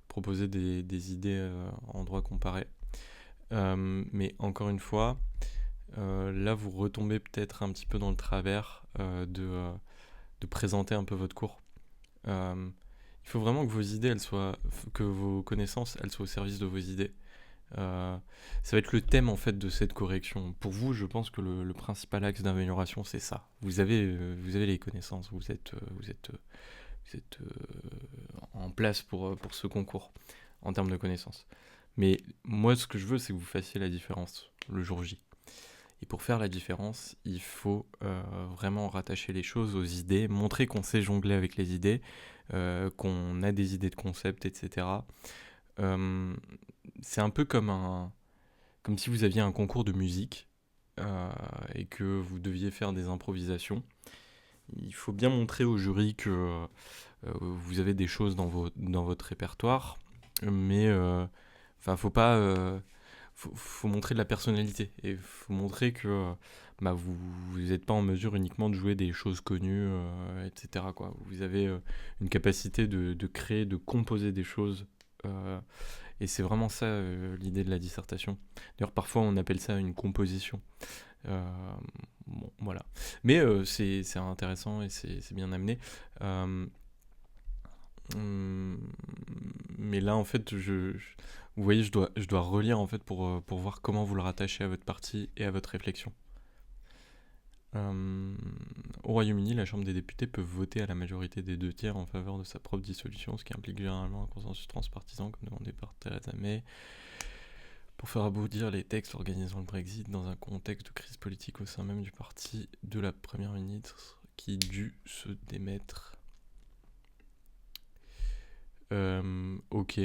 proposer des idées en droit comparé. Mais encore une fois, là, vous retombez peut-être un petit peu dans le travers de présenter un peu votre cours. Il faut vraiment que vos idées, que vos connaissances, elles soient au service de vos idées. Ça va être le thème en fait de cette correction. Pour vous, je pense que le principal axe d'amélioration, c'est ça. Vous avez les connaissances, vous êtes en place pour ce concours en termes de connaissances. Mais moi, ce que je veux, c'est que vous fassiez la différence le jour J. Et pour faire la différence, il faut vraiment rattacher les choses aux idées, montrer qu'on sait jongler avec les idées, qu'on a des idées de concept, etc. C'est un peu comme si vous aviez un concours de musique et que vous deviez faire des improvisations. Il faut bien montrer au jury que vous avez des choses dans votre répertoire, mais faut montrer de la personnalité et faut montrer que vous n'êtes pas en mesure uniquement de jouer des choses connues, etc. quoi. Vous avez une capacité de créer, de composer des choses. Et c'est vraiment ça l'idée de la dissertation. D'ailleurs, parfois on appelle ça une composition. Bon, voilà. Mais c'est intéressant et c'est bien amené. Mais là, en fait, vous voyez, je dois relire en fait pour voir comment vous le rattachez à votre partie et à votre réflexion. Au Royaume-Uni, la Chambre des députés peut voter à la majorité des 2/3 en faveur de sa propre dissolution, ce qui implique généralement un consensus transpartisan, comme demandé par Theresa May, pour faire aboutir les textes organisant le Brexit dans un contexte de crise politique au sein même du parti de la Première ministre, qui dut se démettre. Ok.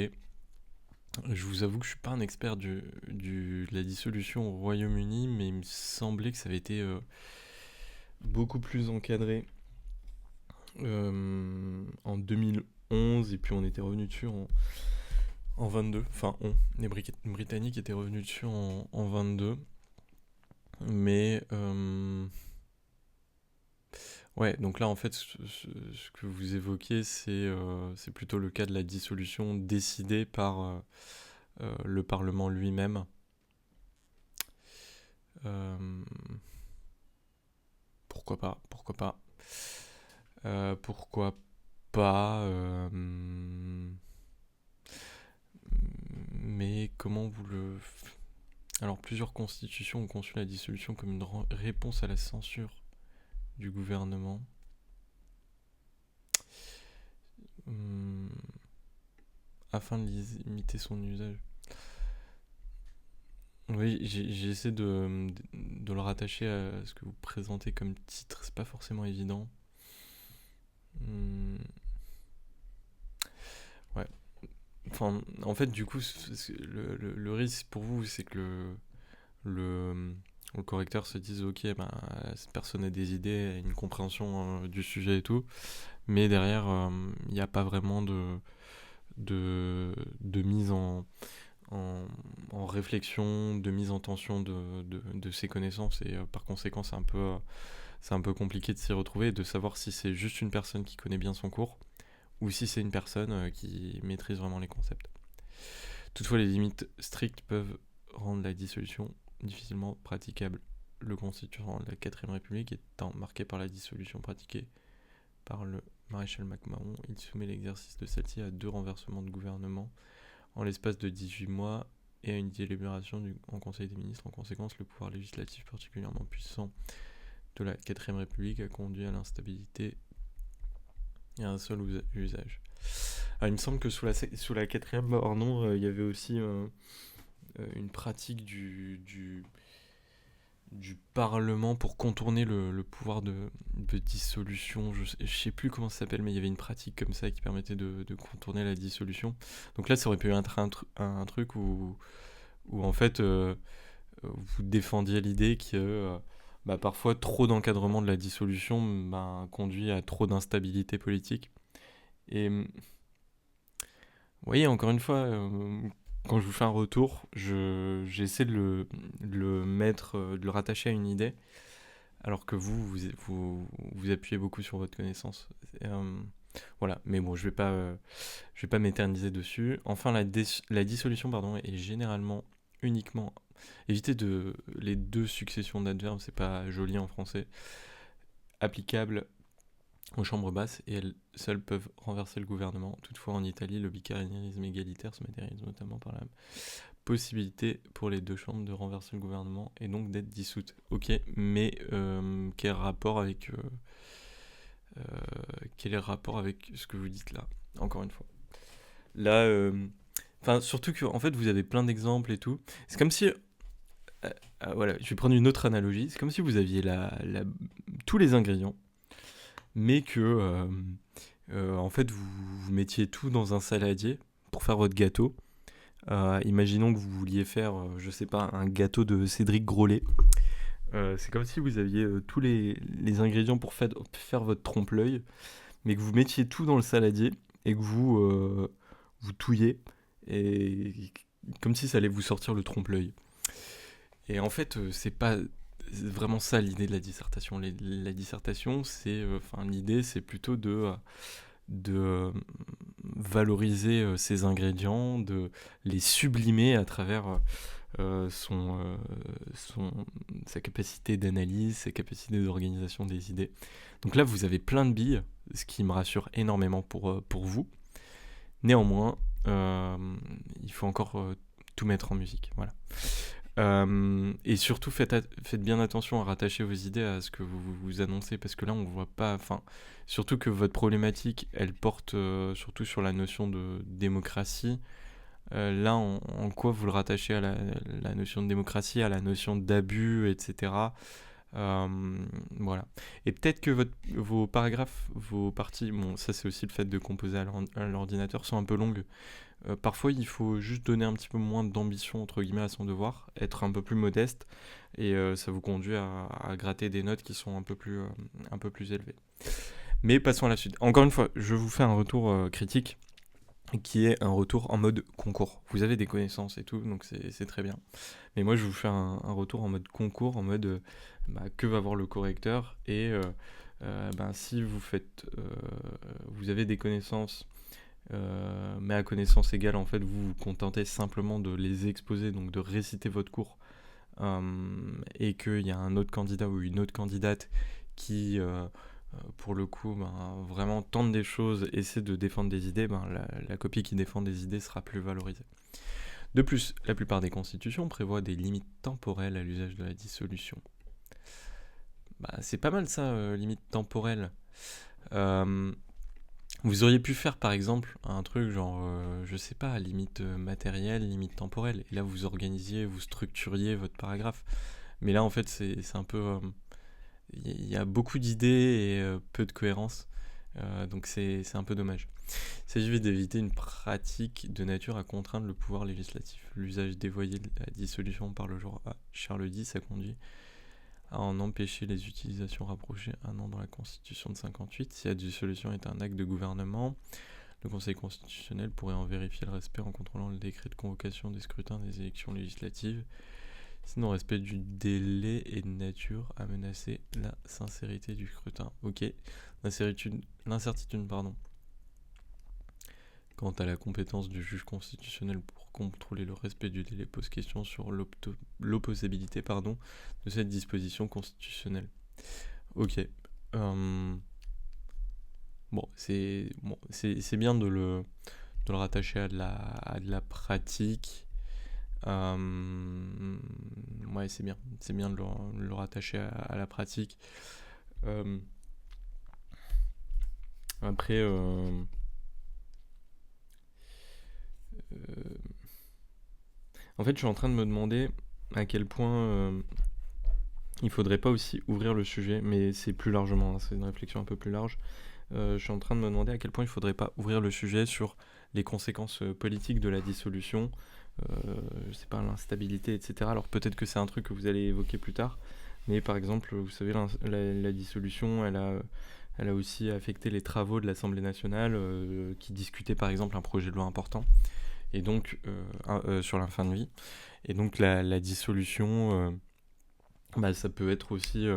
Je vous avoue que je suis pas un expert de la dissolution au Royaume-Uni, mais il me semblait que ça avait été beaucoup plus encadré en 2011, et puis on était revenu dessus en 22. Enfin, les Britanniques étaient revenus dessus en 22. Mais ouais, donc là en fait, ce que vous évoquez, c'est plutôt le cas de la dissolution décidée par le Parlement lui-même. Euh, Pourquoi pas, pourquoi pas. Pourquoi pas. Mais comment vous le... Alors, plusieurs constitutions ont conçu la dissolution comme une réponse à la censure du gouvernement. Afin de limiter son usage. Oui, j'ai essayé de le rattacher à ce que vous présentez comme titre, c'est pas forcément évident. Ouais. Enfin, en fait, du coup, le risque pour vous, c'est que le correcteur se dise, ok, ben, cette personne a des idées, a une compréhension du sujet et tout, mais derrière, il n'y a pas vraiment de mise en réflexion, de mise en tension de ses connaissances, et par conséquent, c'est un peu compliqué de s'y retrouver et de savoir si c'est juste une personne qui connaît bien son cours ou si c'est une personne qui maîtrise vraiment les concepts. Toutefois, les limites strictes peuvent rendre la dissolution difficilement praticable. Le constituant de la 4ème République étant marqué par la dissolution pratiquée par le maréchal MacMahon, il soumet l'exercice de celle-ci à 2 renversements de gouvernement en l'espace de 18 mois et à une délibération en Conseil des ministres. En conséquence, le pouvoir législatif particulièrement puissant de la 4ème République a conduit à l'instabilité et à un seul usage. Alors, il me semble que sous la 4ème, il y avait aussi une pratique du Parlement pour contourner le pouvoir de dissolution. Je sais plus comment ça s'appelle, mais il y avait une pratique comme ça qui permettait de contourner la dissolution. Donc là, ça aurait pu être un truc où en fait, vous défendiez l'idée que parfois trop d'encadrement de la dissolution conduit à trop d'instabilité politique. Et vous voyez, encore une fois, quand je vous fais un retour, j'essaie de le mettre, de le rattacher à une idée, alors que vous appuyez beaucoup sur votre connaissance. Voilà, mais bon, je vais pas m'éterniser dessus. Enfin, la dissolution, pardon, est généralement uniquement... Évitez les 2 successions d'adverbes, c'est pas joli en français. Applicable aux chambres basses, et elles seules peuvent renverser le gouvernement. Toutefois, en Italie, le bicamérisme égalitaire se matérialise notamment par la possibilité pour les 2 chambres de renverser le gouvernement et donc d'être dissoutes. Ok, mais quel est le rapport avec ce que vous dites là, encore une fois. Là, surtout que en fait, vous avez plein d'exemples et tout. C'est comme si... voilà, je vais prendre une autre analogie. C'est comme si vous aviez tous les ingrédients, mais que en fait vous mettiez tout dans un saladier pour faire votre gâteau. Imaginons que vous vouliez faire, je sais pas, un gâteau de Cédric Grolet. C'est comme si vous aviez tous les ingrédients pour faire votre trompe-l'œil, mais que vous mettiez tout dans le saladier et que vous touillez, et comme si ça allait vous sortir le trompe-l'œil. Et en fait, c'est pas vraiment ça l'idée de la dissertation. La dissertation, l'idée, c'est plutôt de valoriser ces ingrédients, de les sublimer à travers sa capacité d'analyse, sa capacité d'organisation des idées. Donc là, vous avez plein de billes, ce qui me rassure énormément pour vous. Néanmoins, il faut encore tout mettre en musique. Voilà. Et surtout, faites bien attention à rattacher vos idées à ce que vous annoncez, parce que là, on voit pas... surtout que votre problématique, elle porte surtout sur la notion de démocratie. Là, en quoi vous le rattachez à la notion de démocratie, à la notion d'abus, etc. Voilà. Et peut-être que vos paragraphes, vos parties, bon, ça c'est aussi le fait de composer à l'ordinateur, sont un peu longues. Parfois, il faut juste donner un petit peu moins d'ambition, entre guillemets, à son devoir, être un peu plus modeste, et ça vous conduit à gratter des notes qui sont un peu plus élevées. Mais passons à la suite. Encore une fois, je vous fais un retour critique qui est un retour en mode concours. Vous avez des connaissances et tout, donc c'est très bien. Mais moi, je vous fais un retour en mode concours, en mode que va voir le correcteur. Et si vous avez des connaissances, mais à connaissance égale, en fait, vous vous contentez simplement de les exposer, donc de réciter votre cours, et qu'il y a un autre candidat ou une autre candidate qui, pour le coup, vraiment tente des choses, essaie de défendre des idées, la copie qui défend des idées sera plus valorisée. De plus, la plupart des constitutions prévoient des limites temporelles à l'usage de la dissolution. C'est pas mal ça, limite temporelle. Vous auriez pu faire par exemple un truc genre, je sais pas, limite matérielle, limite temporelle. Et là vous organisiez, vous structuriez votre paragraphe. Mais là en fait c'est un peu... Il y a beaucoup d'idées et peu de cohérence. Donc c'est un peu dommage. Il s'agit d'éviter une pratique de nature à contraindre le pouvoir législatif. L'usage dévoyé de la dissolution par le genre Charles X a conduit à en empêcher les utilisations rapprochées un an dans la Constitution de 58. Si la dissolution est un acte de gouvernement, le Conseil constitutionnel pourrait en vérifier le respect en contrôlant le décret de convocation des scrutins des élections législatives. Sinon, respect du délai est de nature à menacer la sincérité du scrutin. Ok, l'incertitude, quant à la compétence du juge constitutionnel pour contrôler le respect du délai pose question sur l'opposabilité de cette disposition constitutionnelle. Ok. C'est bien de le rattacher à de la pratique. Ouais, c'est bien de le rattacher à la pratique. Après, en fait, je suis en train de me demander à quel point il faudrait pas aussi ouvrir le sujet, mais c'est plus largement, c'est une réflexion un peu plus large. Je suis en train de me demander à quel point il faudrait pas ouvrir le sujet sur les conséquences politiques de la dissolution, je sais pas, l'instabilité, etc. Alors peut-être que c'est un truc que vous allez évoquer plus tard, mais par exemple, vous savez, la dissolution, elle a aussi affecté les travaux de l'Assemblée nationale qui discutaient par exemple un projet de loi important, et donc sur la fin de vie. Et donc la dissolution, ça peut être aussi,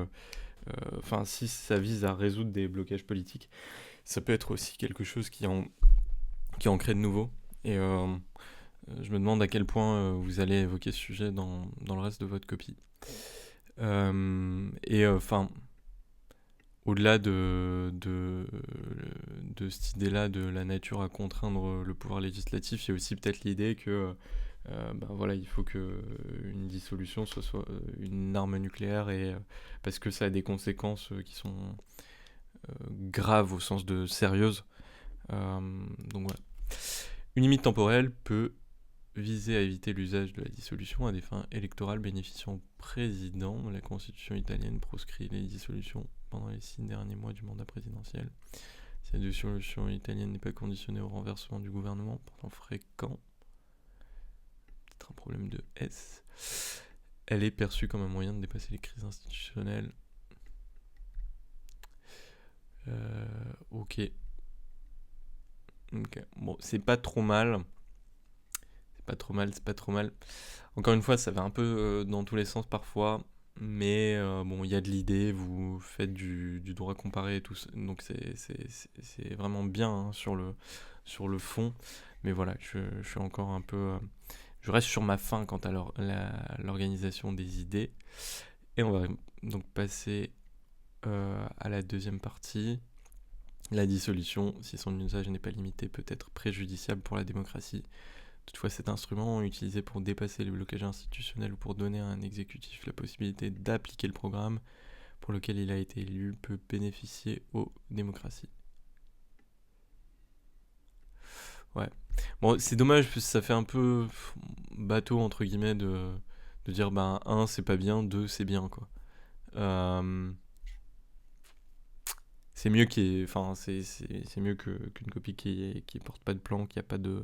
si ça vise à résoudre des blocages politiques, ça peut être aussi quelque chose qui en crée de nouveau. Et je me demande à quel point vous allez évoquer ce sujet dans le reste de votre copie. Au-delà de cette idée-là de la nature à contraindre le pouvoir législatif, il y a aussi peut-être l'idée que il faut qu'une dissolution soit une arme nucléaire, et parce que ça a des conséquences qui sont graves au sens de sérieuses. Donc voilà. Une limite temporelle peut viser à éviter l'usage de la dissolution à des fins électorales bénéficiant au président. La Constitution italienne proscrit les dissolutions pendant les 6 derniers mois du mandat présidentiel. Si la dissolution italienne n'est pas conditionnée au renversement du gouvernement, pourtant fréquent, peut-être un problème de S, elle est perçue comme un moyen de dépasser les crises institutionnelles. Ok. Bon, c'est pas trop mal. C'est pas trop mal. Encore une fois, ça va un peu dans tous les sens parfois, mais il y a de l'idée, vous faites du droit comparé et tout, donc c'est vraiment bien sur le fond. Mais voilà, je suis encore un peu... je reste sur ma faim quant à l'organisation des idées. Et on va donc passer à la deuxième partie. La dissolution, si son usage n'est pas limité, peut être préjudiciable pour la démocratie. Toutefois, cet instrument, utilisé pour dépasser les blocages institutionnels ou pour donner à un exécutif la possibilité d'appliquer le programme pour lequel il a été élu, peut bénéficier aux démocraties. Ouais. Bon, c'est dommage parce que ça fait un peu bateau, entre guillemets, de dire, 1, c'est pas bien, 2, c'est bien, quoi. C'est mieux c'est mieux qu'une copie qui porte pas de plan, qui a pas de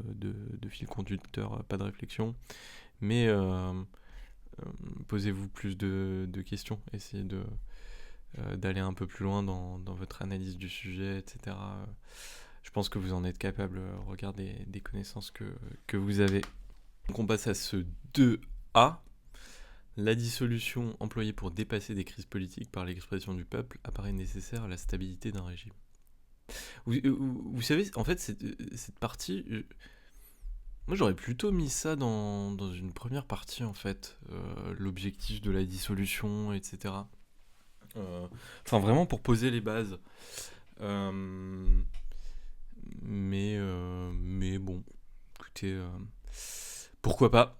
fil conducteur, pas de réflexion. Mais posez-vous plus de questions, essayez d'aller un peu plus loin dans votre analyse du sujet, etc. Je pense que vous en êtes capable, regard des connaissances que vous avez. Donc on passe à ce 2A. La dissolution employée pour dépasser des crises politiques par l'expression du peuple apparaît nécessaire à la stabilité d'un régime. Vous savez, en fait, cette partie, moi j'aurais plutôt mis ça dans une première partie, en fait, l'objectif de la dissolution, etc. Enfin, vraiment pour poser les bases. Mais bon, écoutez, pourquoi pas.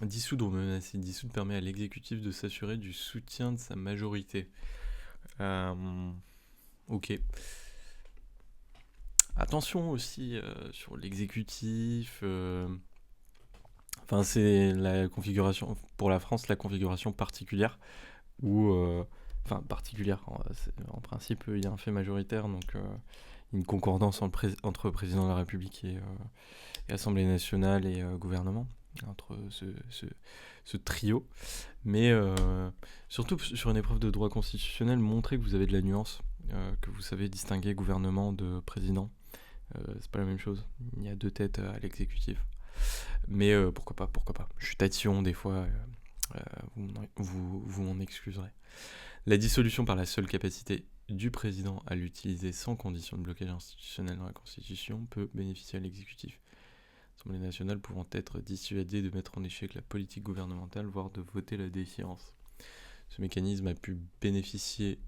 Dissoudre ou menacer de dissoudre permet à l'exécutif de s'assurer du soutien de sa majorité. Ok. Attention aussi sur l'exécutif. Enfin, c'est la configuration, pour la France, la configuration particulière où. Enfin, particulière. En principe, il y a un fait majoritaire, donc une concordance entre président de la République et Assemblée nationale et gouvernement, entre ce trio. Mais surtout sur une épreuve de droit constitutionnel, montrez que vous avez de la nuance, que vous savez distinguer gouvernement de président. C'est pas la même chose. Il y a deux têtes à l'exécutif. Mais pourquoi pas. Je suis tatillon des fois, vous m'en excuserez. La dissolution par la seule capacité du président à l'utiliser sans condition de blocage institutionnel dans la Constitution peut bénéficier à l'exécutif. L'Assemblée nationale pouvant être dissuadée de mettre en échec la politique gouvernementale, voire de voter la défiance. Ce mécanisme a pu bénéficier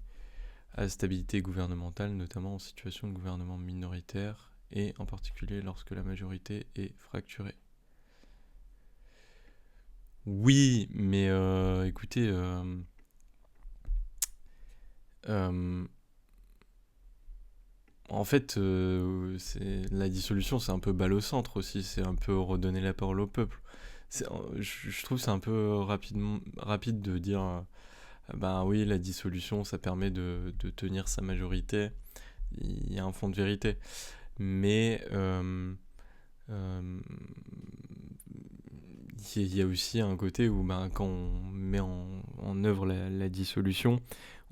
à la stabilité gouvernementale, notamment en situation de gouvernement minoritaire et en particulier lorsque la majorité est fracturée. Oui, mais écoutez, en fait, la dissolution, c'est un peu balle au centre aussi, c'est un peu redonner la parole au peuple. Je trouve que c'est un peu rapide de dire, ben oui, la dissolution, ça permet de tenir sa majorité. Il y a un fond de vérité. Mais il y a aussi un côté où quand on met en œuvre la dissolution,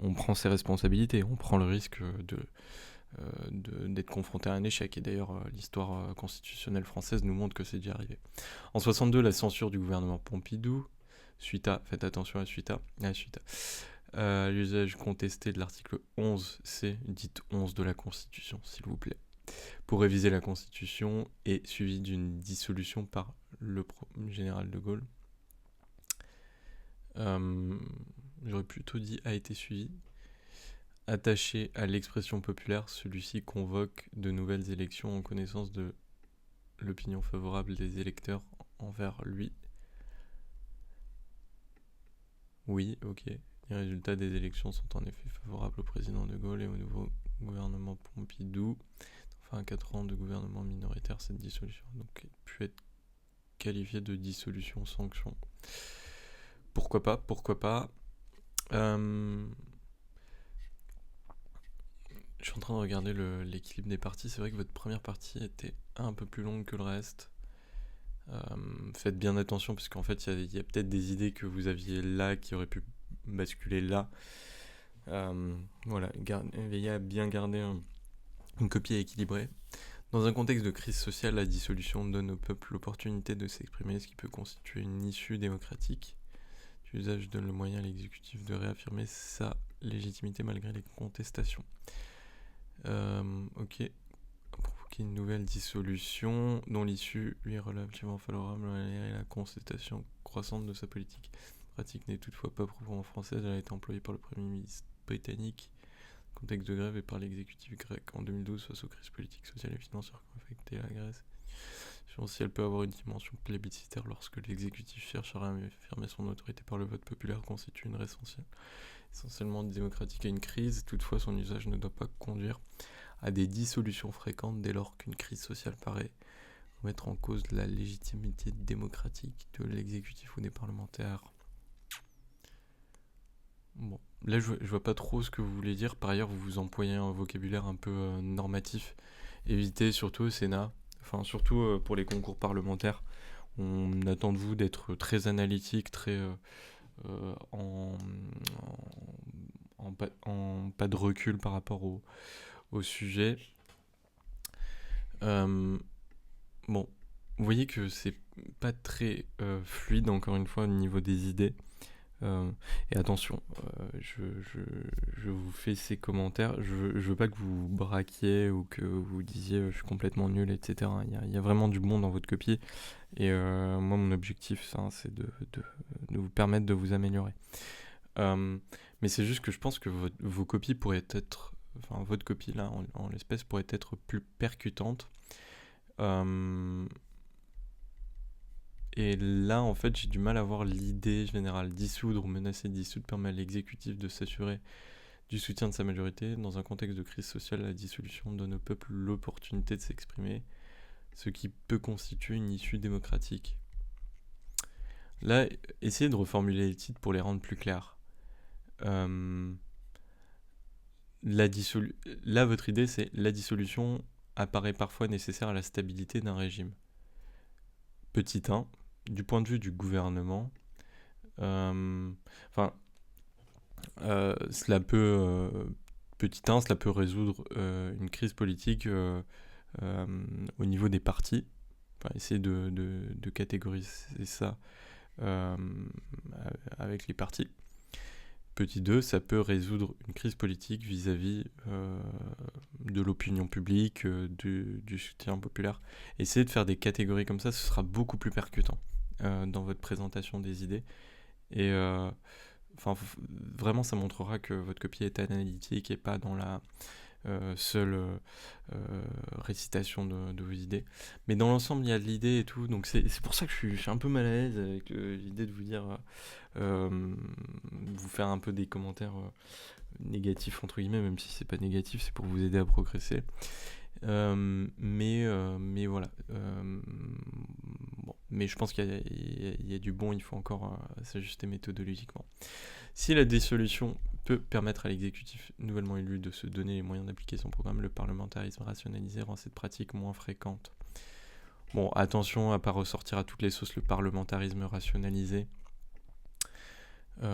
on prend ses responsabilités, on prend le risque d'être confronté à un échec. Et d'ailleurs, l'histoire constitutionnelle française nous montre que c'est déjà arrivé. En 62, la censure du gouvernement Pompidou, faites attention à l'usage contesté de l'article 11C, dite 11 de la Constitution, s'il vous plaît, pour réviser la Constitution, est suivi d'une dissolution par le général de Gaulle. J'aurais plutôt dit a été suivi. Attaché à l'expression populaire, celui-ci convoque de nouvelles élections en connaissance de l'opinion favorable des électeurs envers lui. Oui, ok. Les résultats des élections sont en effet favorables au président de Gaulle et au nouveau gouvernement Pompidou. Enfin, 4 ans de gouvernement minoritaire, cette dissolution a donc pu être qualifiée de dissolution sanction. Pourquoi pas. Je suis en train de regarder l'équilibre des parties. C'est vrai que votre première partie était un peu plus longue que le reste. Faites bien attention parce qu'en fait il y a peut-être des idées que vous aviez là qui auraient pu basculer là. Voilà, veillez à bien garder une copie équilibrée. Dans un contexte de crise sociale, la dissolution donne au peuple l'opportunité de s'exprimer, ce qui peut constituer une issue démocratique. L'usage donne le moyen à l'exécutif de réaffirmer sa légitimité malgré les contestations. Ok. Provoquer une nouvelle dissolution dont l'issue lui est relativement favorable à la contestation croissante de sa politique. La pratique n'est toutefois pas proprement française, elle a été employée par le Premier ministre britannique, contexte de grève, et par l'exécutif grec en 2012 face aux crises politiques, sociales et financières qui ont affecté la Grèce. Si elle peut avoir une dimension plébiscitaire lorsque l'exécutif cherche à réaffirmer son autorité par le vote populaire, constitue une raison essentiellement démocratique à une crise. Toutefois, son usage ne doit pas conduire à des dissolutions fréquentes dès lors qu'une crise sociale paraît remettre en cause la légitimité démocratique de l'exécutif ou des parlementaires. Bon, là je vois pas trop ce que vous voulez dire. Par ailleurs, vous employez un vocabulaire un peu normatif. Évitez surtout au Sénat, enfin surtout pour les concours parlementaires. On attend de vous d'être très analytique, très en pas de recul par rapport au sujet. Bon, vous voyez que c'est pas très fluide, encore une fois, au niveau des idées. Et attention, je vous fais ces commentaires, je veux pas que vous braquiez ou que vous disiez je suis complètement nul, etc. Il y a vraiment du bon dans votre copie. Et moi, mon objectif, c'est de vous permettre de vous améliorer. Mais c'est juste que je pense que vos copies pourraient être... Enfin, votre copie, là, en l'espèce, pourrait être plus percutante. Et là, en fait, j'ai du mal à voir l'idée générale. Dissoudre ou menacer de dissoudre permet à l'exécutif de s'assurer du soutien de sa majorité. Dans un contexte de crise sociale, la dissolution donne au peuple l'opportunité de s'exprimer, ce qui peut constituer une issue démocratique. Là, essayez de reformuler les titres pour les rendre plus clairs. Là, votre idée, c'est la dissolution apparaît parfois nécessaire à la stabilité d'un régime. Petit 1, du point de vue du gouvernement, cela peut, petit 1, cela peut résoudre une crise politique au niveau des partis. Enfin, essayer de catégoriser ça avec les partis. Petit 2, ça peut résoudre une crise politique vis-à-vis de l'opinion publique, du soutien populaire. Essayez de faire des catégories comme ça, ce sera beaucoup plus percutant dans votre présentation des idées. Et vraiment, ça montrera que votre copie est analytique et pas dans la seule récitation de vos idées. Mais dans l'ensemble, il y a de l'idée et tout, donc c'est pour ça que je suis un peu mal à l'aise avec l'idée de vous dire, vous faire un peu des commentaires négatifs entre guillemets, même si c'est pas négatif, c'est pour vous aider à progresser. Mais voilà. Bon. Mais je pense qu'il y a du bon, il faut encore s'ajuster méthodologiquement. Si la dissolution peut permettre à l'exécutif nouvellement élu de se donner les moyens d'appliquer son programme, le parlementarisme rationalisé rend cette pratique moins fréquente. Bon, attention à pas ressortir à toutes les sauces le parlementarisme rationalisé. Ouais.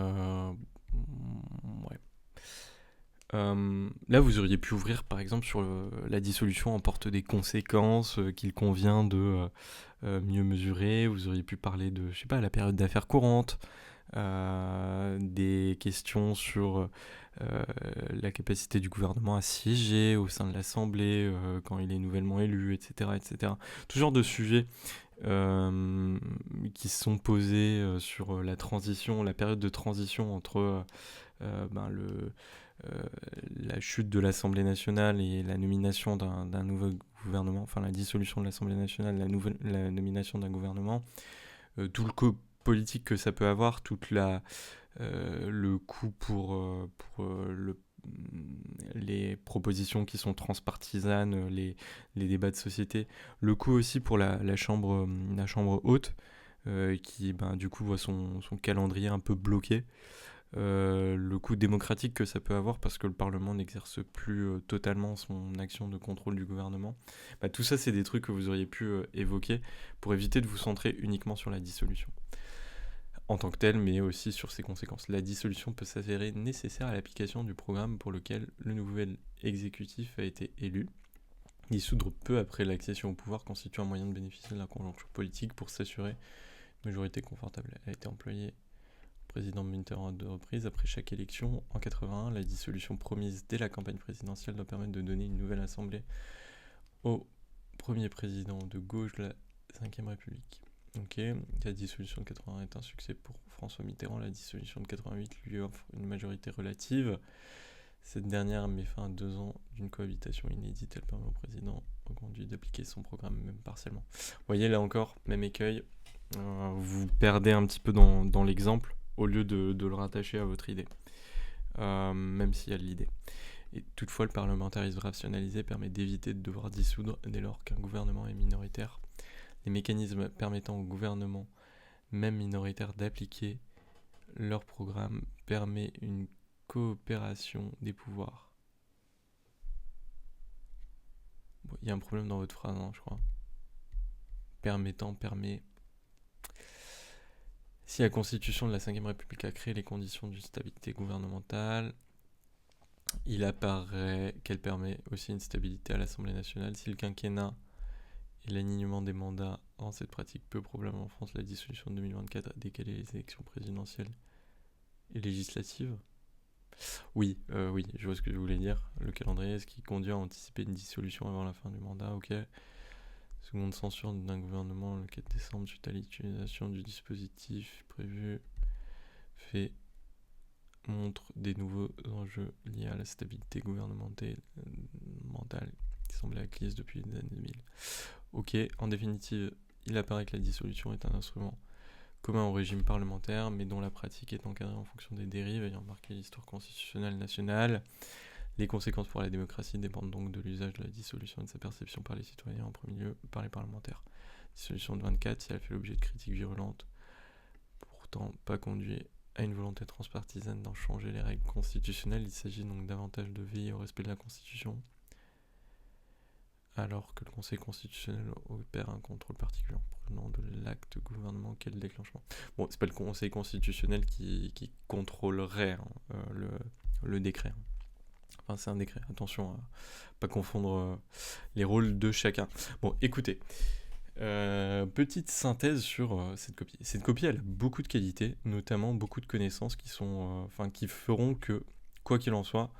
Là, vous auriez pu ouvrir, par exemple, sur la dissolution emporte des conséquences qu'il convient de mieux mesurer. Vous auriez pu parler de, je sais pas, la période d'affaires courantes, des questions sur la capacité du gouvernement à siéger au sein de l'Assemblée quand il est nouvellement élu, etc., etc. Tout genre de sujets qui sont posés sur la transition, la période de transition entre la chute de l'Assemblée nationale et la nomination d'un nouveau gouvernement, enfin la dissolution de l'Assemblée nationale, la nomination d'un gouvernement, tout le politique que ça peut avoir, tout le coût pour les propositions qui sont transpartisanes, les débats de société, le coût aussi pour la chambre haute, qui du coup voit son calendrier un peu bloqué. Le coût démocratique que ça peut avoir parce que le Parlement n'exerce plus totalement son action de contrôle du gouvernement. Tout ça, c'est des trucs que vous auriez pu évoquer pour éviter de vous centrer uniquement sur la dissolution en tant que telle, mais aussi sur ses conséquences. La dissolution peut s'avérer nécessaire à l'application du programme pour lequel le nouvel exécutif a été élu. Dissoudre peu après l'accession au pouvoir constitue un moyen de bénéficier de la conjoncture politique pour s'assurer une majorité confortable. Elle a été employée président Mitterrand à 2 reprises après chaque élection. En 81, la dissolution promise dès la campagne présidentielle doit permettre de donner une nouvelle assemblée au premier président de gauche de la 5ème République. Ok, la dissolution de 81 est un succès pour François Mitterrand. La dissolution de 88 lui offre une majorité relative. Cette dernière met fin à 2 ans d'une cohabitation inédite. Elle permet au président reconduit d'appliquer son programme même partiellement. Vous voyez là encore, même écueil. Vous perdez un petit peu dans l'exemple au lieu de le rattacher à votre idée, même s'il y a de l'idée. Et toutefois, le parlementarisme rationalisé permet d'éviter de devoir dissoudre dès lors qu'un gouvernement est minoritaire. Les mécanismes permettant au gouvernement, même minoritaire, d'appliquer leur programme permet une coopération des pouvoirs. Bon, y a un problème dans votre phrase, je crois. Permet... Si la constitution de la 5ème République a créé les conditions d'une stabilité gouvernementale, Il apparaît qu'elle permet aussi une stabilité à l'Assemblée nationale. Si le quinquennat et l'alignement des mandats rend cette pratique peu probable en France, la dissolution de 2024 a décalé les élections présidentielles et législatives. Oui, oui, je vois ce que je voulais dire. Le calendrier, ce qui conduit à anticiper une dissolution avant la fin du mandat, ok. Seconde censure d'un gouvernement le 4 décembre suite à l'utilisation du dispositif prévu montre des nouveaux enjeux liés à la stabilité gouvernementale qui semblait acquise depuis les années 2000. Ok, en définitive, il apparaît que la dissolution est un instrument commun au régime parlementaire, mais dont la pratique est encadrée en fonction des dérives ayant marqué l'histoire constitutionnelle nationale. Les conséquences pour la démocratie dépendent donc de l'usage de la dissolution et de sa perception par les citoyens, en premier lieu par les parlementaires. Dissolution de 24, si elle fait l'objet de critiques virulentes, pourtant pas conduit à une volonté transpartisane d'en changer les règles constitutionnelles, il s'agit donc davantage de veiller au respect de la Constitution, alors que le Conseil constitutionnel opère un contrôle particulier en provenant de l'acte gouvernement qu'est le déclenchement. Bon, c'est pas le Conseil constitutionnel qui contrôlerait le décret. Enfin, c'est un décret, attention à pas confondre les rôles de chacun. Bon, écoutez, petite synthèse sur cette copie. Cette copie, elle a beaucoup de qualités, notamment beaucoup de connaissances qui feront que, quoi qu'il en soit,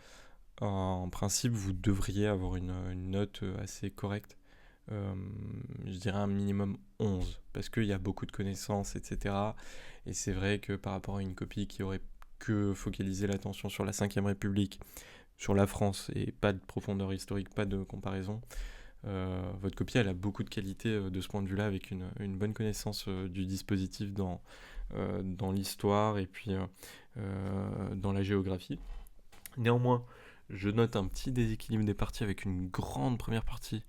en principe, vous devriez avoir une note assez correcte. Je dirais un minimum 11, parce qu'il y a beaucoup de connaissances, etc. Et c'est vrai que par rapport à une copie qui aurait que focalisé l'attention sur la 5ème République, sur la France, et pas de profondeur historique, pas de comparaison, votre copie, elle a beaucoup de qualités de ce point de vue-là, avec une bonne connaissance du dispositif dans l'histoire et puis dans la géographie. Néanmoins, je note un petit déséquilibre des parties avec une grande première partie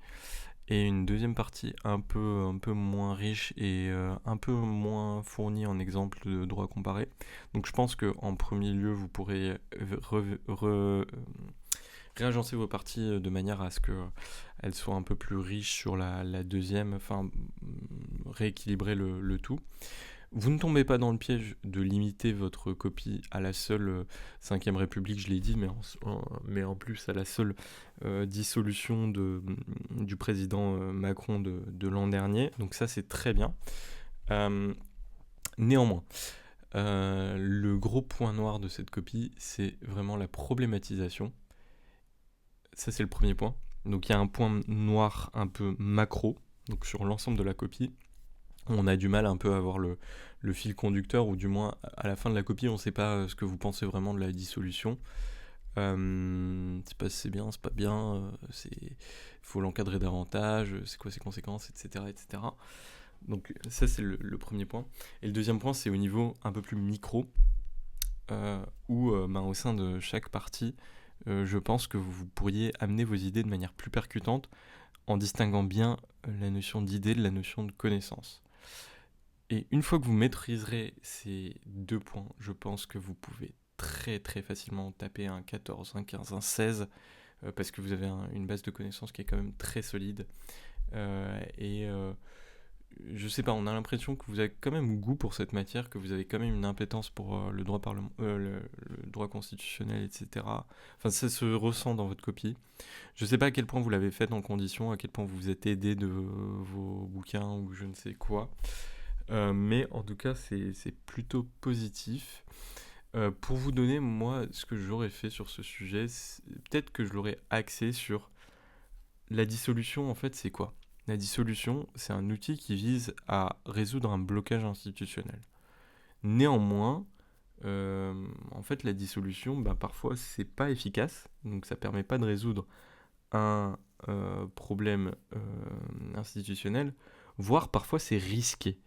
et une deuxième partie un peu moins riche et un peu moins fournie en exemples de droit comparé. Donc je pense qu'en premier lieu, vous pourrez réagencer vos parties de manière à ce qu'elles soient un peu plus riches sur la deuxième, enfin rééquilibrer le tout. Vous ne tombez pas dans le piège de limiter votre copie à la seule 5ème République, je l'ai dit, mais en plus à la seule dissolution du président Macron de l'an dernier. Donc ça, c'est très bien. Néanmoins, le gros point noir de cette copie, c'est vraiment la problématisation. Ça, c'est le premier point. Donc il y a un point noir un peu macro, donc sur l'ensemble de la copie. On a du mal un peu à avoir le fil conducteur, ou du moins à la fin de la copie, on ne sait pas ce que vous pensez vraiment de la dissolution. C'est pas si c'est bien, c'est pas bien, il faut l'encadrer davantage, c'est quoi ses conséquences, etc. etc. Donc ça, c'est le premier point. Et le deuxième point, c'est au niveau un peu plus micro, où au sein de chaque partie, je pense que vous pourriez amener vos idées de manière plus percutante, en distinguant bien la notion d'idée de la notion de connaissance. Et une fois que vous maîtriserez ces deux points, je pense que vous pouvez très très facilement taper un 14, un 15, un 16, parce que vous avez une base de connaissances qui est quand même très solide. Je sais pas, on a l'impression que vous avez quand même goût pour cette matière, que vous avez quand même une impétence pour le droit constitutionnel, etc. Enfin, ça se ressent dans votre copie. Je sais pas à quel point vous l'avez fait en condition, à quel point vous vous êtes aidé de vos bouquins ou je ne sais quoi. Mais en tout cas, c'est plutôt positif. Pour vous donner, moi, ce que j'aurais fait sur ce sujet, peut-être que je l'aurais axé sur la dissolution. En fait, c'est quoi ? La dissolution, c'est un outil qui vise à résoudre un blocage institutionnel. Néanmoins, en fait, la dissolution, parfois, c'est pas efficace, donc ça permet pas de résoudre un problème institutionnel, voire parfois c'est risqué.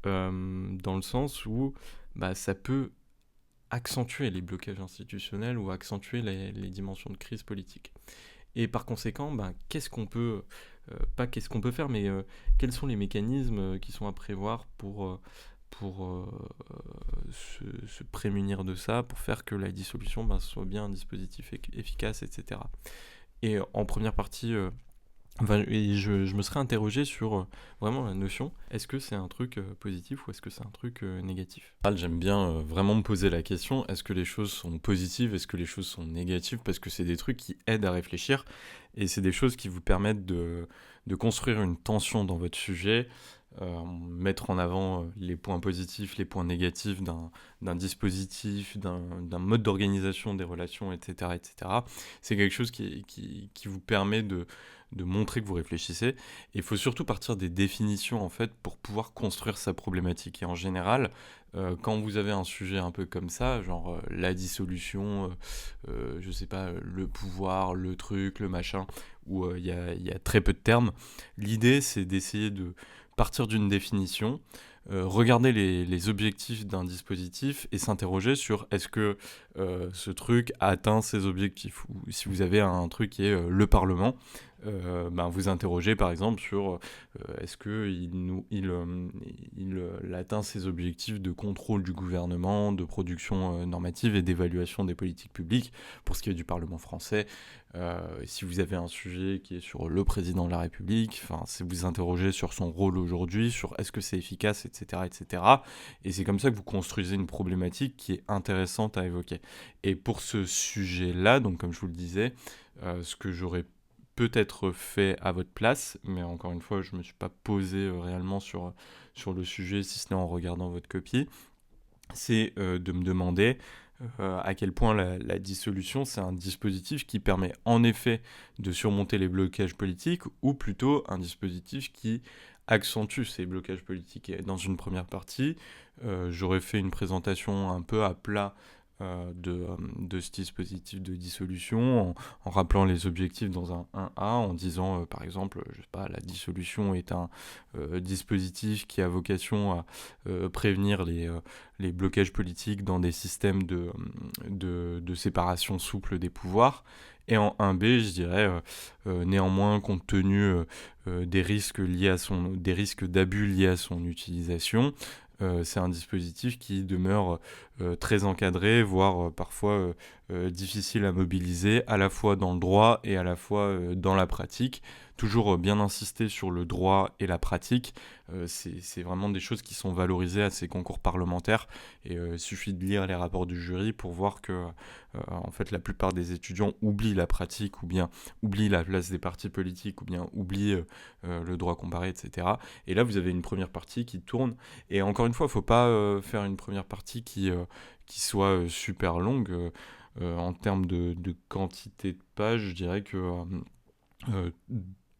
Dans le sens où ça peut accentuer les blocages institutionnels ou accentuer les dimensions de crise politique. Et par conséquent, qu'est-ce qu'on peut, pas qu'est-ce qu'on peut faire, mais quels sont les mécanismes qui sont à prévoir pour se prémunir de ça, pour faire que la dissolution soit bien un dispositif efficace, etc. Et en première partie, Enfin, et je me serais interrogé sur vraiment la notion, est-ce que c'est un truc positif ou est-ce que c'est un truc négatif? J'aime bien vraiment me poser la question, est-ce que les choses sont positives, est-ce que les choses sont négatives? Parce que c'est des trucs qui aident à réfléchir et c'est des choses qui vous permettent de construire une tension dans votre sujet, mettre en avant les points positifs, les points négatifs d'un dispositif, d'un mode d'organisation des relations, etc., etc. C'est quelque chose qui vous permet de montrer que vous réfléchissez. Et il faut surtout partir des définitions en fait pour pouvoir construire sa problématique. Et en général, quand vous avez un sujet un peu comme ça, genre la dissolution, je sais pas, le pouvoir, le truc, le machin, où y a très peu de termes, l'idée c'est d'essayer de partir d'une définition, regarder les objectifs d'un dispositif et s'interroger sur est-ce que ce truc atteint ses objectifs. Ou si vous avez un truc qui est le Parlement, ben vous interrogez par exemple sur est-ce qu'il atteint ses objectifs de contrôle du gouvernement, de production normative et d'évaluation des politiques publiques. Pour ce qui est du Parlement français, si vous avez un sujet qui est sur le président de la République, si vous interrogez sur son rôle aujourd'hui, sur est-ce que c'est efficace, etc., etc. Et c'est comme ça que vous construisez une problématique qui est intéressante à évoquer. Et pour ce sujet-là, donc comme je vous le disais, ce que j'aurais peut-être fait à votre place, mais encore une fois, je ne me suis pas posé réellement sur le sujet, si ce n'est en regardant votre copie, c'est de me demander à quel point la dissolution, c'est un dispositif qui permet en effet de surmonter les blocages politiques, ou plutôt un dispositif qui accentue ces blocages politiques. Et dans une première partie, j'aurais fait une présentation un peu à plat de ce dispositif de dissolution, en rappelant les objectifs dans un 1A, en disant par exemple, je sais pas, la dissolution est un dispositif qui a vocation à prévenir les blocages politiques dans des systèmes de séparation souple des pouvoirs. Et en 1B, je dirais, néanmoins, compte tenu des risques des risques d'abus liés à son utilisation, c'est un dispositif qui demeure très encadré, voire parfois difficile à mobiliser, à la fois dans le droit et à la fois dans la pratique. Toujours bien insister sur le droit et la pratique, c'est vraiment des choses qui sont valorisées à ces concours parlementaires. Et il suffit de lire les rapports du jury pour voir que en fait, la plupart des étudiants oublient la pratique, ou bien oublient la place des partis politiques, ou bien oublient le droit comparé, etc. Et là, vous avez une première partie qui tourne. Et encore une fois, il ne faut pas faire une première partie qui soit super longue. En termes de quantité de pages, je dirais que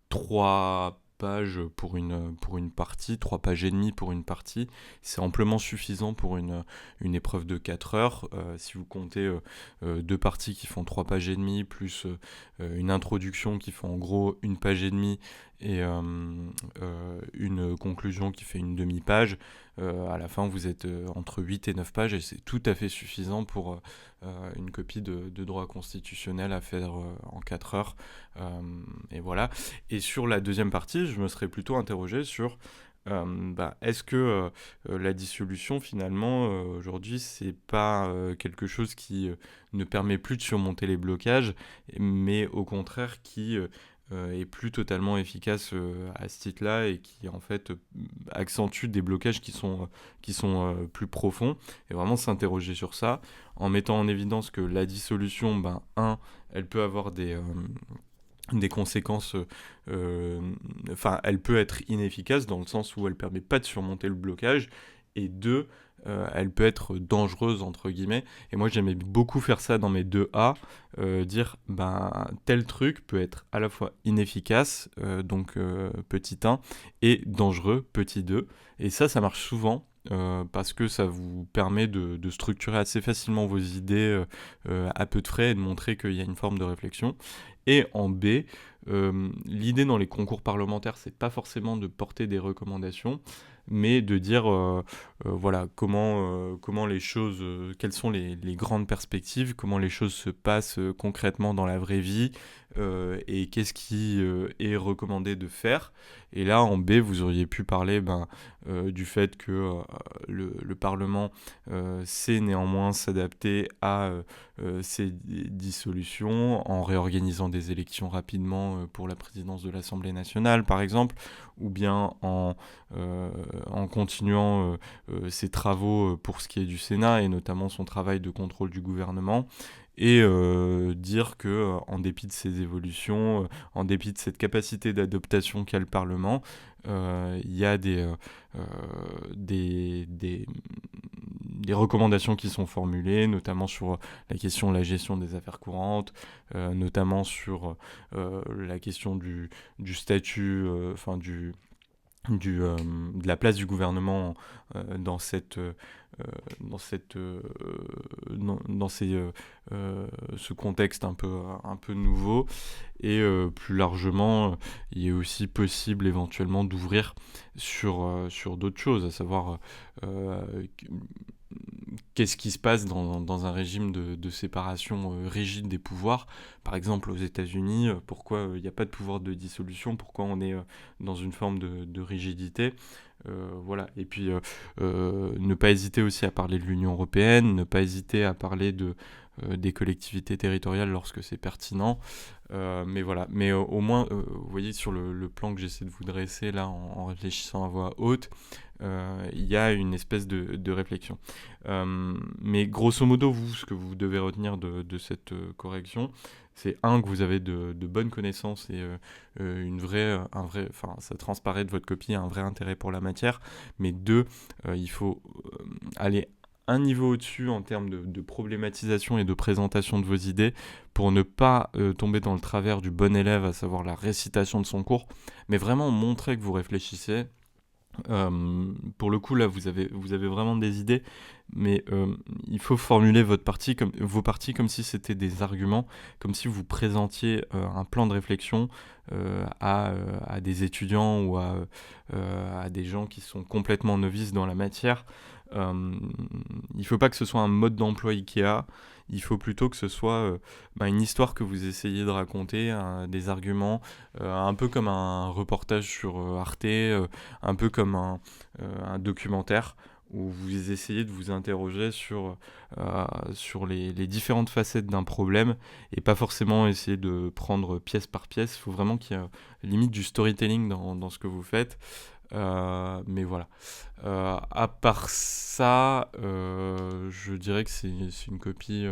3 pages pour une partie, 3 pages et demie pour une partie, c'est amplement suffisant pour une épreuve de 4 heures. Si vous comptez 2 parties qui font 3 pages et demie, plus une introduction qui fait en gros 1 page et demie, et une conclusion qui fait une demi-page, à la fin vous êtes entre 8 et 9 pages, et c'est tout à fait suffisant pour une copie de droit constitutionnel à faire en 4 heures. Et voilà. Et sur la deuxième partie, je me serais plutôt interrogé sur est-ce que la dissolution, finalement, aujourd'hui, c'est pas quelque chose qui ne permet plus de surmonter les blocages, mais au contraire qui est plus totalement efficace à ce titre-là, et qui, en fait, accentue des blocages qui sont plus profonds, et vraiment s'interroger sur ça, en mettant en évidence que la dissolution, elle peut avoir des conséquences, elle peut être inefficace dans le sens où elle permet pas de surmonter le blocage, et deux, elle peut être dangereuse entre guillemets. Et moi j'aimais beaucoup faire ça dans mes 2A, dire tel truc peut être à la fois inefficace, donc petit 1, et dangereux, petit 2. Et ça marche souvent. Parce que ça vous permet de structurer assez facilement vos idées à peu de frais, et de montrer qu'il y a une forme de réflexion. Et en B, l'idée dans les concours parlementaires, c'est pas forcément de porter des recommandations, mais de dire voilà comment les choses, quelles sont les grandes perspectives, comment les choses se passent concrètement dans la vraie vie, et qu'est-ce qui est recommandé de faire. Et là, en B, vous auriez pu parler du fait que le Parlement sait néanmoins s'adapter à ces dissolutions en réorganisant des élections rapidement pour la présidence de l'Assemblée nationale, par exemple, ou bien en continuant ses travaux pour ce qui est du Sénat, et notamment son travail de contrôle du gouvernement, et dire que en dépit de ces évolutions, en dépit de cette capacité d'adaptation qu'a le Parlement, il y a des recommandations qui sont formulées, notamment sur la question de la gestion des affaires courantes, notamment sur la question du statut, de la place du gouvernement dans cette ce contexte un peu nouveau, et plus largement il est aussi possible éventuellement d'ouvrir sur d'autres choses, à savoir qu'est-ce qui se passe dans un régime de séparation rigide des pouvoirs. Par exemple, aux États-Unis, pourquoi il n'y a pas de pouvoir de dissolution, pourquoi on est dans une forme de rigidité. Voilà. Et puis, ne pas hésiter aussi à parler de l'Union européenne, ne pas hésiter à parler des collectivités territoriales lorsque c'est pertinent. Mais voilà. Mais au moins, vous voyez, sur le plan que j'essaie de vous dresser là en réfléchissant à voix haute, il y a une espèce de réflexion. Mais grosso modo, ce que vous devez retenir de cette correction, c'est que vous avez de bonnes connaissances et ça transparaît de votre copie, un vrai intérêt pour la matière. Mais deux, il faut aller un niveau au-dessus en termes de problématisation et de présentation de vos idées pour ne pas tomber dans le travers du bon élève, à savoir la récitation de son cours, mais vraiment montrer que vous réfléchissez. Pour le coup, là, vous avez vraiment des idées, mais il faut formuler vos parties comme si c'était des arguments, comme si vous présentiez un plan de réflexion à des étudiants ou à des gens qui sont complètement novices dans la matière. Il ne faut pas que ce soit un mode d'emploi Ikea. Il faut plutôt que ce soit une histoire que vous essayez de raconter, des arguments, un peu comme un reportage sur Arte, un peu comme un documentaire, où vous essayez de vous interroger sur les différentes facettes d'un problème, et pas forcément essayer de prendre pièce par pièce. Il faut vraiment qu'il y ait limite du storytelling dans ce que vous faites. Mais voilà. À part ça, je dirais que c'est une copie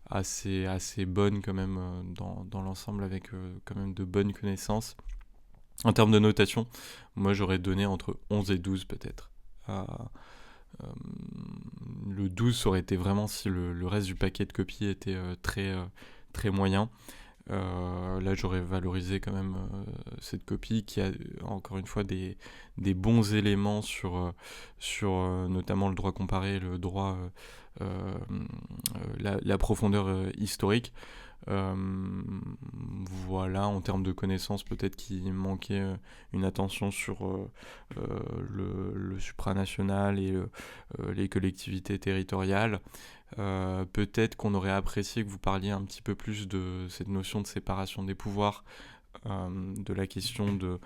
assez bonne quand même dans l'ensemble, avec quand même de bonnes connaissances. En termes de notation, moi j'aurais donné entre 11 et 12 peut-être. Le 12, ça aurait été vraiment si le reste du paquet de copies était très moyen. Là, j'aurais valorisé quand même cette copie qui a encore une fois des bons éléments sur notamment le droit comparé, le droit, la profondeur historique. Voilà, en termes de connaissances, peut-être qu'il manquait une attention sur le supranational et les collectivités territoriales. Peut-être qu'on aurait apprécié que vous parliez un petit peu plus de cette notion de séparation des pouvoirs, de la question de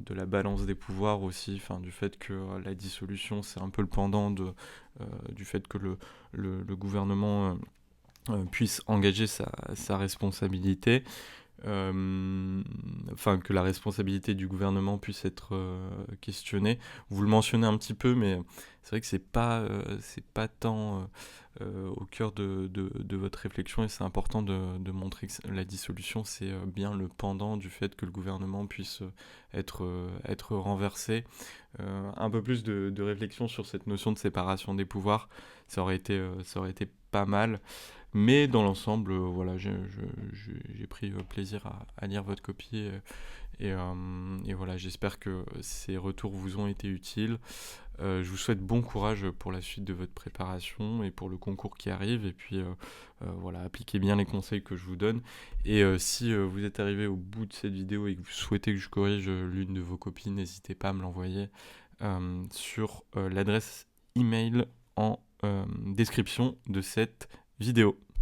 la balance des pouvoirs aussi, du fait que la dissolution, c'est un peu le pendant du fait que le gouvernement puisse engager sa responsabilité. Que la responsabilité du gouvernement puisse être questionnée. Vous le mentionnez un petit peu, mais c'est vrai que c'est pas tant au cœur de votre réflexion, et c'est important de montrer que la dissolution, c'est bien le pendant du fait que le gouvernement puisse être renversé. Un peu plus de réflexion sur cette notion de séparation des pouvoirs, ça aurait été pas mal. Mais dans l'ensemble, voilà, j'ai pris plaisir à lire votre copie, et voilà, j'espère que ces retours vous ont été utiles. Je vous souhaite bon courage pour la suite de votre préparation et pour le concours qui arrive, et puis voilà, appliquez bien les conseils que je vous donne. Et si vous êtes arrivé au bout de cette vidéo et que vous souhaitez que je corrige l'une de vos copies, n'hésitez pas à me l'envoyer sur l'adresse email en description de cette vidéo.